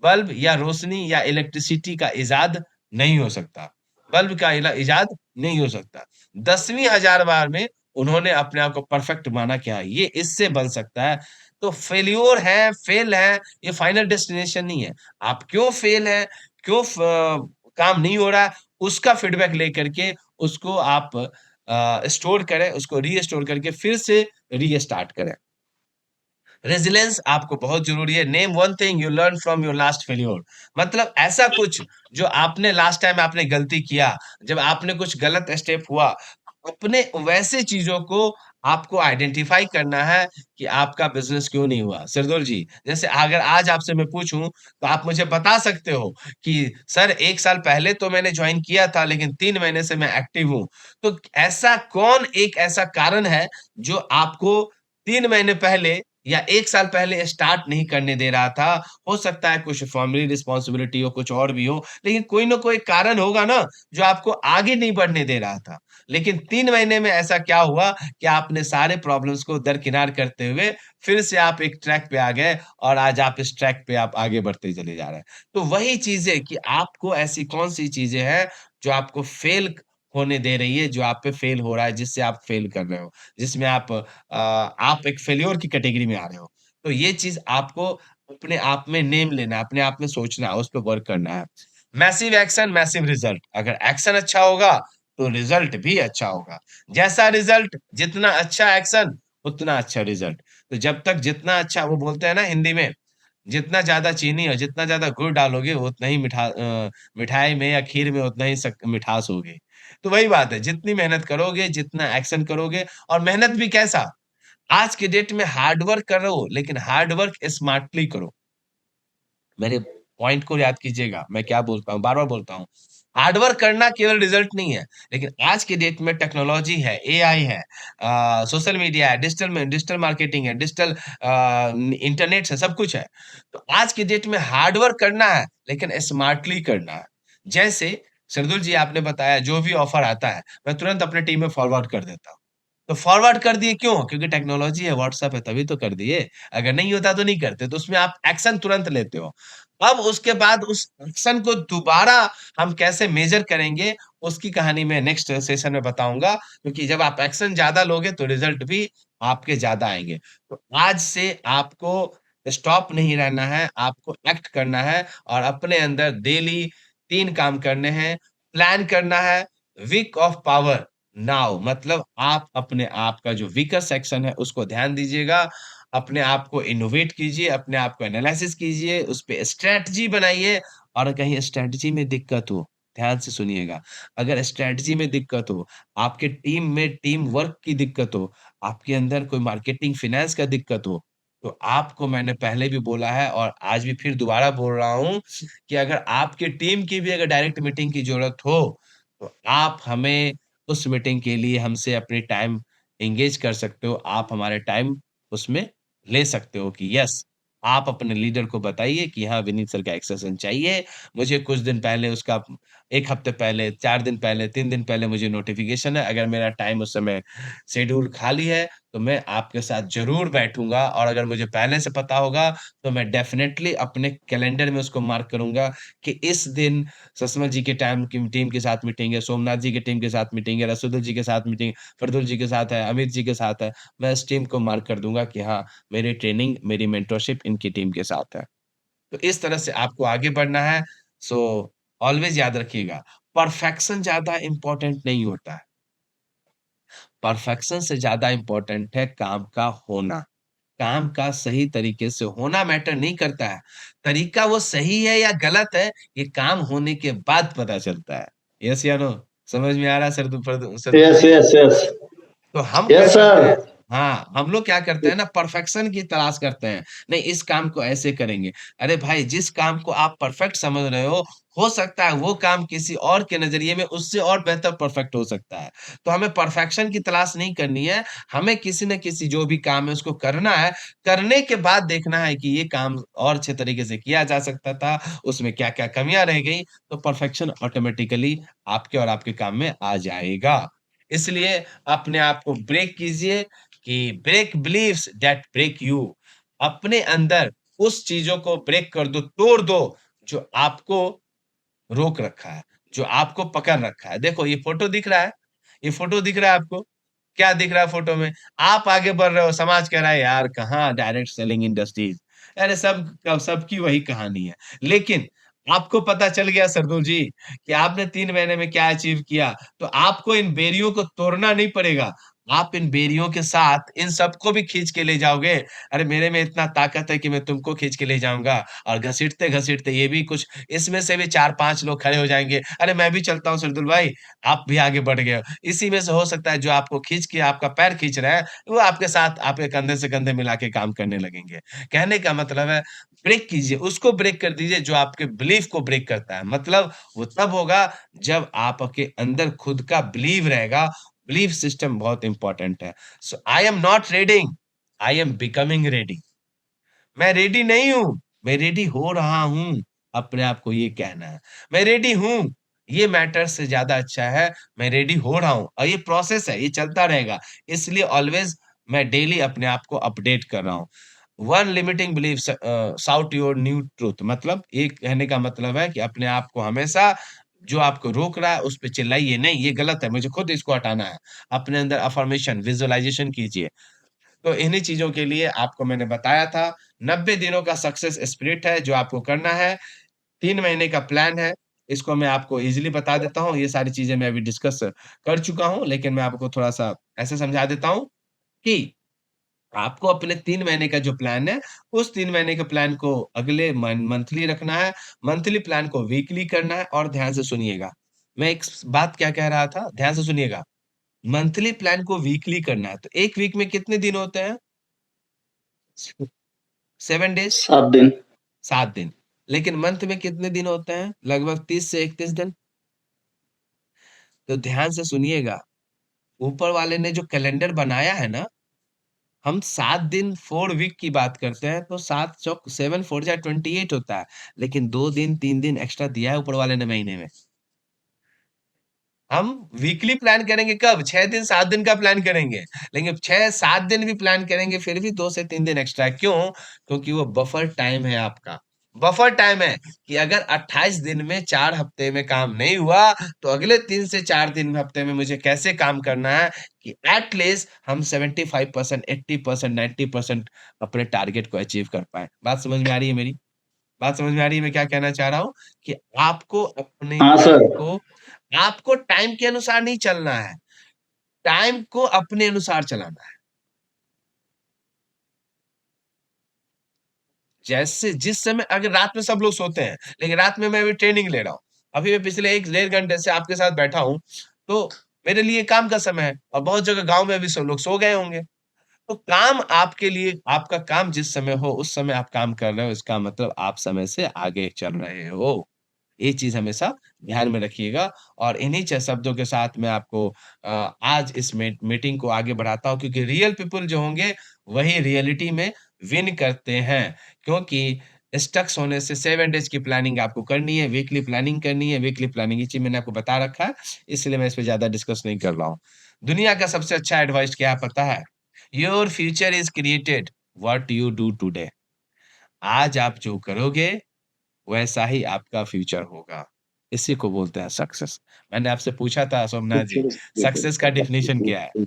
बल्ब या रोशनी या इलेक्ट्रिसिटी का इजाद नहीं हो सकता, बल्ब का इजाद नहीं हो सकता। 10वीं हजार बार में उन्होंने अपने आप को परफेक्ट माना, क्या ये इससे बन सकता है। तो फेल्योर है, फेल है, ये फाइनल डेस्टिनेशन नहीं है। आप क्यों फेल है, क्यों काम नहीं हो रहा है, उसका फीडबैक लेकर के उसको आप स्टोर करें, उसको रीस्टोर करके फिर से रीस्टार्ट करें। रेजिलियंस आपको बहुत जरूरी है। Name one thing you learn from your last failure, मतलब ऐसा कुछ जो आपने लास्ट टाइम आपने गलती किया, जब आपने कुछ गलत स्टेप हुआ, अपने वैसे चीजों को आपको आइडेंटिफाई करना है कि आपका बिजनेस क्यों नहीं हुआ। सिरदौल जी, जैसे अगर आज आपसे मैं पूछूं तो आप मुझे बता सकते हो कि सर 1 साल पहले तो मैंने ज्वाइन किया था, लेकिन 3 महीने से मैं एक्टिव हूं। तो ऐसा कौन एक ऐसा कारण है जो आपको 3 महीने पहले या 1 साल पहले स्टार्ट नहीं करने दे रहा था, हो सकता है कुछ फैमिली रिस्पॉन्सिबिलिटी हो, कुछ और भी हो, लेकिन कोई ना कोई कारण होगा ना, जो आपको आगे नहीं बढ़ने दे रहा था। लेकिन 3 महीने में ऐसा क्या हुआ कि आपने सारे प्रॉब्लम्स को दरकिनार करते हुए फिर से आप एक ट्रैक पे आ गए और आज आप इस ट्रैक पे आप आगे बढ़ते चले जा रहे हैं। तो वही चीज़ें कि आपको ऐसी कौन-सी चीज़ें हैं, जो आपको फेल होने दे रही है, जो आप पे फेल हो रहा है, जिससे आप फेल कर रहे हो, जिसमें आप एक फेल्योर की कैटेगरी में आ रहे हो। तो ये चीज़ आपको अपने आप में नेम लेना है, अपने आप में सोचना है, उस पे वर्क करना है। Massive action, massive result. अगर एक्शन अच्छा होगा, तो रिजल्ट भी अच्छा होगा। जैसा रिजल्ट, जितना अच्छा एक्शन, उतना अच्छा रिजल्ट। तो जब तक जितना अच्छा वो बोलते हैं ना हिंदी में, जितना ज़्यादा चीनी और जितना ज़्यादा गुड़ डालोगे, उतना ही मिठाई में या खीर में उतना ही मिठास होगी। तो वही बात है, जितनी मेहनत करोगे, जितना एक्शन करोगे और मेहनत भी कैसा? आज के डेट में हार्ड वर्क करो, लेकिन हार्ड वर्क स्मार्टली करो। मेरे पॉइंट को याद कीजिएगा, मैं क्या बोलता हूँ, बार-बार बोलता हूँ। हार्ड वर्क करना केवल रिजल्ट नहीं है, लेकिन आज के डेट में टेक्नोलॉजी है, एआई है, सोशल मीडिया है, डिजिटल मार्केटिंग है, इंटरनेट है, सब कुछ है। तो आज के डेट में हार्ड वर्क करना है, लेकिन स्मार्टली करना है। जैसे शार्दुल जी आपने बताया जो भी ऑफर आता है, मैं तुरंत अपने टीम में फॉरवर्ड कर देता हूँ। तो फॉरवर्ड कर दिए क्यों? क्योंकि टेक्नोलॉजी है, व्हाट्सएप है तभी तो कर दिए। अगर नहीं होता तो नहीं करते, तो उसमें आप एक्शन तुरंत लेते हो। अब उसके बाद उस एक्शन को दोबारा हम कैसे मेज़र करेंगे, उसकी कहानी मैं नेक्स्ट सेशन में बताऊँगा, क्योंकि जब आप एक्शन ज़्यादा लोगे तो रिज़ल्ट भी आपके ज़्यादा आएँगे। तो आज से आपको स्टॉप नहीं रहना है, आपको एक्ट करना है और अपने अंदर डेली 3 काम करने हैं, प्लान करना है, वीक ऑफ पावर नाउ, मतलब आप अपने आप का जो वीकर सेक्शन है उसको ध्यान दीजिएगा, अपने आप को इनोवेट कीजिए, अपने आप को एनालिसिस कीजिए, उस पे स्ट्रैटेजी बनाइए और कहीं स्ट्रैटेजी में दिक्कत हो, ध्यान से सुनिएगा, अगर स्ट्रैटेजी में दिक्कत हो, आपके टीम में टीम वर्क की दिक्कत हो, आपके अंदर कोई मार्केटिंग फाइनेंस का दिक्कत हो, तो आपको मैंने पहले भी बोला है और आज भी फिर दोबारा बोल रहा हूँ कि अगर आपकी टीम की भी अगर डायरेक्ट मीटिंग की ज़रूरत हो, तो आप हमें उस मीटिंग के लिए हमसे अपनी टाइम एंगेज कर सकते हो। आप हमारे टाइम उसमें ले सकते हो कि यस, आप अपने लीडर को बताइए कि हाँ, विनीत सर का एक्सेशन चाहिए। मुझे कुछ दिन पहले उसका 1 हफ्ते पहले, 4 दिन पहले, 3 दिन पहले मुझे नोटिफ़िकेशन है। अगर मेरा टाइम उस समय शेड्यूल खाली है, तो मैं आपके साथ ज़रूर बैठूँगा और अगर मुझे पहले से पता होगा, तो मैं डेफ़िनेटली अपने कैलेंडर में उसको मार्क करूँगा कि इस दिन सस्मा जी के टीम के साथ मीटिंग है, सोमनाथ जी की टीम के साथ मीटिंग है, रसूदुल जी के साथ मीटिंग, फरदुल जी के साथ है, अमित जी के साथ है। मैं इस टीम को मार्क कर दूँगा कि हाँ, मेरी ट्रेनिंग, मेरी मेंटरशिप इनकी टीम के साथ है। तो इस तरह से आपको आगे बढ़ना है। सो ऑलवेज़ याद रखिएगा, परफेक्शन ज़्यादा इम्पोर्टेंट नहीं होता है। परफेक्शन से ज़्यादा इम्पोर्टेंट है काम का होना। काम का सही तरीके से होना मैटर नहीं करता है। तरीका वो सही है या गलत है, ये काम होने के बाद पता चलता है। यस या नो? समझ में आ रहा है सरदुल यस जी? यस यस तो हम क्या यस करते हैं, सर। हाँ, हम लोग क्या करते हैं ना, परफेक्शन की तलाश करते हैं। नहीं, इस काम को ऐसे करेंगे। अरे भाई, जिस काम को आप परफेक्ट समझ रहे हो सकता है वो काम किसी और के नज़रिए में उससे और बेहतर परफेक्ट हो सकता है। तो हमें परफेक्शन की तलाश नहीं करनी है, हमें किसी न किसी जो भी काम है उसको करना है। करने के बाद देखना है कि ये काम और अच्छे तरीके से किया जा सकता था, उसमें क्या-क्या कमियाँ रह गई, तो परफेक्शन ऑटोमैटिकली आपके और आपके काम में आ जाएगा। इसलिए अपने आप को ब्रेक कीजिए कि break believes that break you. अपने अंदर उस चीज़ों को ब्रेक कर दो, तोड़ दो, जो आपको रोक रखा है, जो आपको पकड़ रखा है। देखो ये फ़ोटो दिख रहा है? ये फ़ोटो दिख रहा है आपको? क्या दिख रहा है फ़ोटो में? आप आगे बढ़ रहे हो, समाज कह रहा है यार कहाँ डायरेक्ट सेलिंग इंडस्ट्रीज़। अरे सबकी वही कहानी है। लेकिन आपको पता चल गया सरदुल जी कि आपने 3 महीने में क्या अचीव किया, तो आपको इन बेरियों को तोड़ना नहीं पड़ेगा। आप इन बेरियों के साथ इन सबको भी खींच के ले जाओगे। अरे मेरे में इतना ताकत है कि मैं तुमको खींच के ले जाऊँगा और घसीटते-घसीटते ये भी कुछ इसमें से भी 4-5 लोग खड़े हो जाएँगे। अरे मैं भी चलता हूँ शार्दुल भाई, आप भी आगे बढ़ गए हो। इसी में से हो सकता है जो आपको खींच के आपका पैर खींच रहा है, वो आपके साथ आपके कंधे से कंधे मिला के काम करने लगेंगे। कहने का मतलब है ब्रेक कीजिए, उसको ब्रेक कर दीजिए जो आपके बिलीफ को ब्रेक करता है। मतलब वो तब होगा जब आपके अंदर खुद का बिलीव रहेगा, बिलीफ सिस्टम बहुत इम्पोर्टेंट है। So I am not reading, I am becoming ready. मैं रेडी नहीं हूं, मैं रेडी हो रहा हूं। अपने आप को ये कहना है, मैं रेडी हूं। ये मैटर से ज्यादा अच्छा है, मैं रेडी हो रहा हूं। और ये प्रोसेस है, ये चलता रहेगा। इसलिए ऑलवेज मैं डेली अपने आप को अपडेट कर रहा हूं। One limiting belief sought your new truth, मतलब ये कहने का मतलब है कि अपने आप को हमेशा जो आपको रोक रहा है उस पे चिल्लाइए नहीं, ये गलत है, मुझे खुद इसको हटाना है। अपने अंदर अफर्मेशन, विजुअलाइजेशन कीजिए। तो इन्हीं चीजों के लिए आपको मैंने बताया था। 90 दिनों का सक्सेस स्पिरिट है जो आपको करना है। 3 महीने का प्लान है, इसको मैं आपको इजीली बता देता हूँ। ये सारी चीजें मैं अभी डिस्कस कर चुका हूँ, लेकिन मैं आपको थोड़ा सा ऐसे समझा देता हूँ कि आपको अपने 3 महीने का जो प्लान है, उस 3 महीने के प्लान को अगले मंथली रखना है, मंथली प्लान को वीकली करना है। और ध्यान से सुनिएगा, मैं एक बात क्या कह रहा था, ध्यान से सुनिएगा। मंथली प्लान को वीकली करना है, तो एक वीक में कितने दिन होते हैं? 7 डेज, 7 दिन। 7 दिन। लेकिन मंथ में कितने दिन होते हैं? लगभग 30 से 31 दिन। तो ध्यान से सुनिएगा, ऊपर वाले ने जो कैलेंडर बनाया है ना, हम 7 दिन 4 वीक की बात करते हैं, तो 7 चौक 7 4 जा 28 होता है। लेकिन 2 दिन 3 दिन एक्स्ट्रा दिया है ऊपर वाले ने महीने में। हम वीकली प्लान करेंगे कब? 6 दिन 7 दिन का प्लान करेंगे, लेकिन 6-7 दिन भी प्लान करेंगे फिर भी 2 से 3 दिन एक्स्ट्रा। क्यों? क्योंकि वो बफर टाइम है आपका। बफर टाइम है कि अगर 28 दिन में 4 हफ्ते में काम नहीं हुआ, तो अगले 3 से 4 दिन हफ्ते में मुझे कैसे काम करना है कि एटलीस्ट हम 75%, 80%, 90% अपने टारगेट को अचीव कर पाए। बात समझ में आ रही है मेरी? बात समझ में आ रही है मैं क्या कहना चाह रहा हूँ? कि आपको अपने हाँ टाइम सर। को, आपको टाइम के अनुसार नहीं चलना है, टाइम को अपने अनुसार चलाना है। जैसे जिस समय, अगर रात में सब लोग सोते हैं, लेकिन रात में मैं अभी ट्रेनिंग ले रहा हूँ, अभी मैं पिछले 1 डेढ़ घंटे से आपके साथ बैठा हूँ, तो मेरे लिए काम का समय है। और बहुत जगह गाँव में भी सब लोग सो गए होंगे। तो काम आपके लिए, आपका काम जिस समय हो उस समय आप काम कर रहे हो, इसका मतलब आप समय से आगे चल रहे हो। ये चीज़ हमेशा ध्यान में रखिएगा। और इन्हीं शब्दों के साथ मैं आपको आज इस मीटिंग को आगे बढ़ाता हूँ, क्योंकि रियल पीपल जो होंगे वही रियलिटी में विन करते हैं। क्योंकि स्टक्स होने से 7 डेज की प्लानिंग आपको करनी है, वीकली प्लानिंग करनी है। वीकली प्लानिंग ये चीज़ मैंने आपको बता रखा है, इसलिए मैं इस पे ज़्यादा डिस्कस नहीं कर रहा हूँ। दुनिया का सबसे अच्छा एडवाइस क्या है पता है? Your future is created what you do today. आज आप जो करोगे वैसा ही आपका फ्यूचर होगा। इसी को बोलते हैं सक्सेस। मैंने आपसे पूछा था सोमनाथ जी, सक्सेस का डेफिनिशन क्या है?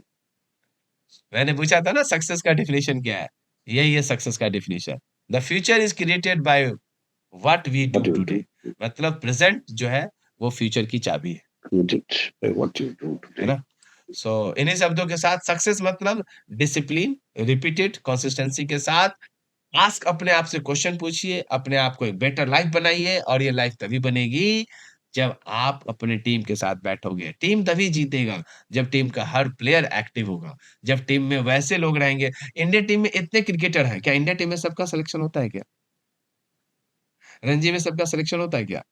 मैंने पूछा था ना सक्सेस का डेफिनिशन क्या है? यही है सक्सेस का definition. The future is created by what we do today. मतलब प्रेज़ेंट जो है वो फ्यूचर की चाबी है। है ना? सो इन्हीं शब्दों के साथ सक्सेस मतलब डिसिप्लिन, रिपीटेड कंसिस्टेंसी के साथ आस्क, अपने आप से क्वेश्चन पूछिए, अपने आप को एक बेटर लाइफ बनाइए। और ये लाइफ तभी बनेगी जब आप अपने टीम के साथ बैठोगे। टीम तभी जीतेगा जब टीम का हर प्लेयर एक्टिव होगा, जब टीम में वैसे लोग रहेंगे। इंडिया टीम में इतने क्रिकेटर हैं, क्या इंडिया टीम में सबका सिलेक्शन होता है क्या? रणजी में सबका सिलेक्शन होता है क्या?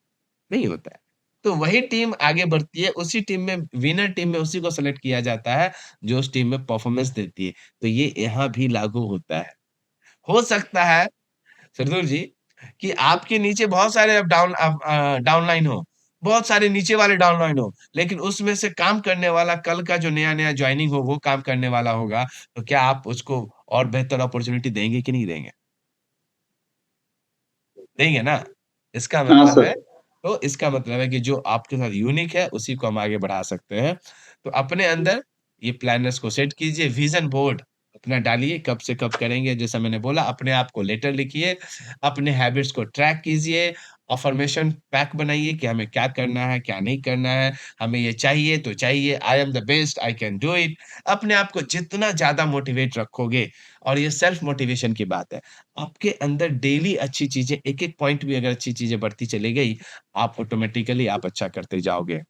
नहीं होता है। तो वही टीम आगे बढ़ती है, उसी टीम में, विनर टीम में उसी को सेलेक्ट किया जाता है जो उस टीम में परफॉर्मेंस देती है। तो ये यहाँ भी लागू होता है। हो सकता है सरदुल जी कि आपके नीचे बहुत सारे अब डाउनलाइन हो, बहुत सारे नीचे वाले डाउनलाइन हो, लेकिन उसमें से काम करने वाला कल का जो नया-नया जॉइनिंग हो वो काम करने वाला होगा, तो क्या आप उसको और बेहतर अपॉर्च्युनिटी देंगे कि नहीं देंगे? देंगे ना? इसका हाँ मतलब सर। है, तो इसका मतलब है कि जो आपके साथ यूनिक है उसी को हम आगे बढ़ा सकते हैं। तो अपने अंदर ये प्लानर्स को सेट कीजिए, विज़न बोर्ड अपना डालिए, कब से कब करेंगे जैसा मैंने बोला, अपने आप को लेटर लिखिए, अपने हैबिट्स को ट्रैक कीजिए, अफ़र्मेशन पैक बनाइए कि हमें क्या करना है, क्या नहीं करना है, हमें ये चाहिए तो चाहिए, I am the best, I can do it. अपने आप को जितना ज़्यादा मोटिवेट रखोगे, और ये सेल्फ मोटिवेशन की बात है, आपके अंदर डेली अच्छी चीज़ें, एक-एक पॉइंट भी अगर अच्छी चीज़ें बढ़ती चली गई, आप ऑटोमैटिकली आप अच्छा करते जाओगे,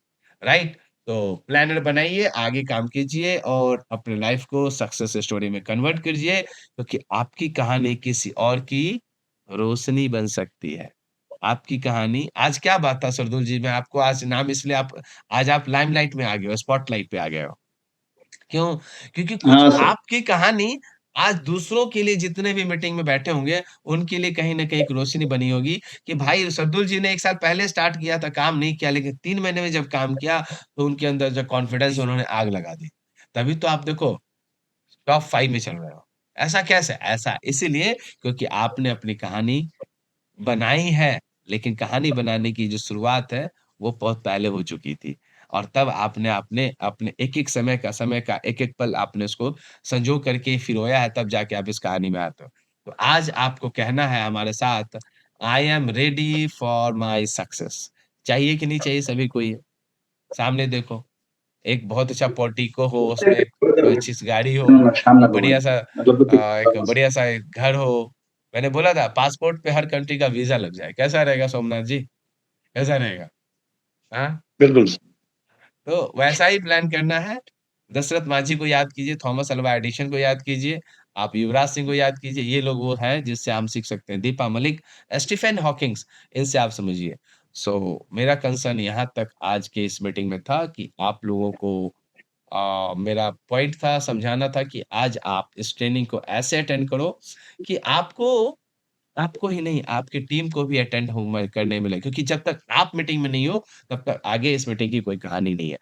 राइट? तो प्लानर बनाइए, आगे काम कीजिए और अपने लाइफ़ को सक्सेस स्टोरी में कन्वर्ट कीजिए, क्योंकि आपकी कहानी किसी और की रोशनी बन सकती है। आपकी कहानी, आज क्या बात था सरदुल जी, मैं आपको आज नाम इसलिए आज आप लाइमलाइट में आ गए हो, स्पॉटलाइट पे आ गए हो। क्यों? क्योंकि कुछ हाँ सर। आपकी कहानी आज दूसरों के लिए जितने भी मीटिंग में बैठे होंगे, उनके लिए कहीं न कहीं एक रोशनी बनी होगी कि भाई शर्दुल जी ने 1 साल पहले स्टार्ट किया था, काम नहीं किया, लेकिन 3 महीने में जब काम किया, तो उनके अंदर जो कॉन्फिडेंस उन्होंने आग लगा दी। तभी तो आप देखो टॉप 5 में चल रहे हो। ऐसा कैसे? ऐसा इसीलिए क्योंकि आपने अपनी कहानी बनाई है, लेकिन कहानी बनाने की जो शुरुआत है, वो बहुत पहले हो चुकी थी और तब आपने आपने अपने एक-एक समय का एक-एक पल आपने उसको संजो करके फिरोया है, तब जाके आप इस कहानी में आते हो। तो आज आपको कहना है हमारे साथ, I am ready for my success. चाहिए कि नहीं चाहिए सभी को ये? सामने देखो, एक बहुत अच्छा पोर्टिको हो, उसमें कोई अच्छी-सी गाड़ी हो, बढ़िया-सा एक बढ़िया-सा एक घर हो। मैंने बोला था पासपोर्ट पे हर कंट्री का वीज़ा लग जाए, कैसा रहेगा सोमनाथ जी? कैसा रहेगा? हाँ? बिल्कुल तो वैसा ही प्लान करना है। दशरथ मांझी को याद कीजिए, थॉमस अल्वा एडिसन को याद कीजिए, आप युवराज सिंह को याद कीजिए, ये लोग वो हैं जिससे हम सीख सकते हैं। दीपा मलिक, स्टीफन हॉकिंग्स, इनसे आप समझिए। सो मेरा कंसर्न यहाँ तक आज के इस मीटिंग में था कि आप लोगों को मेरा पॉइंट था समझाना था कि आज आप इस ट्रेनिंग को ऐसे अटेंड करो कि आपको आपको ही नहीं, आपकी टीम को भी अटेंड करने मिले क्योंकि जब तक आप मीटिंग में नहीं हो, तब तक आगे इस मीटिंग की कोई कहानी नहीं है।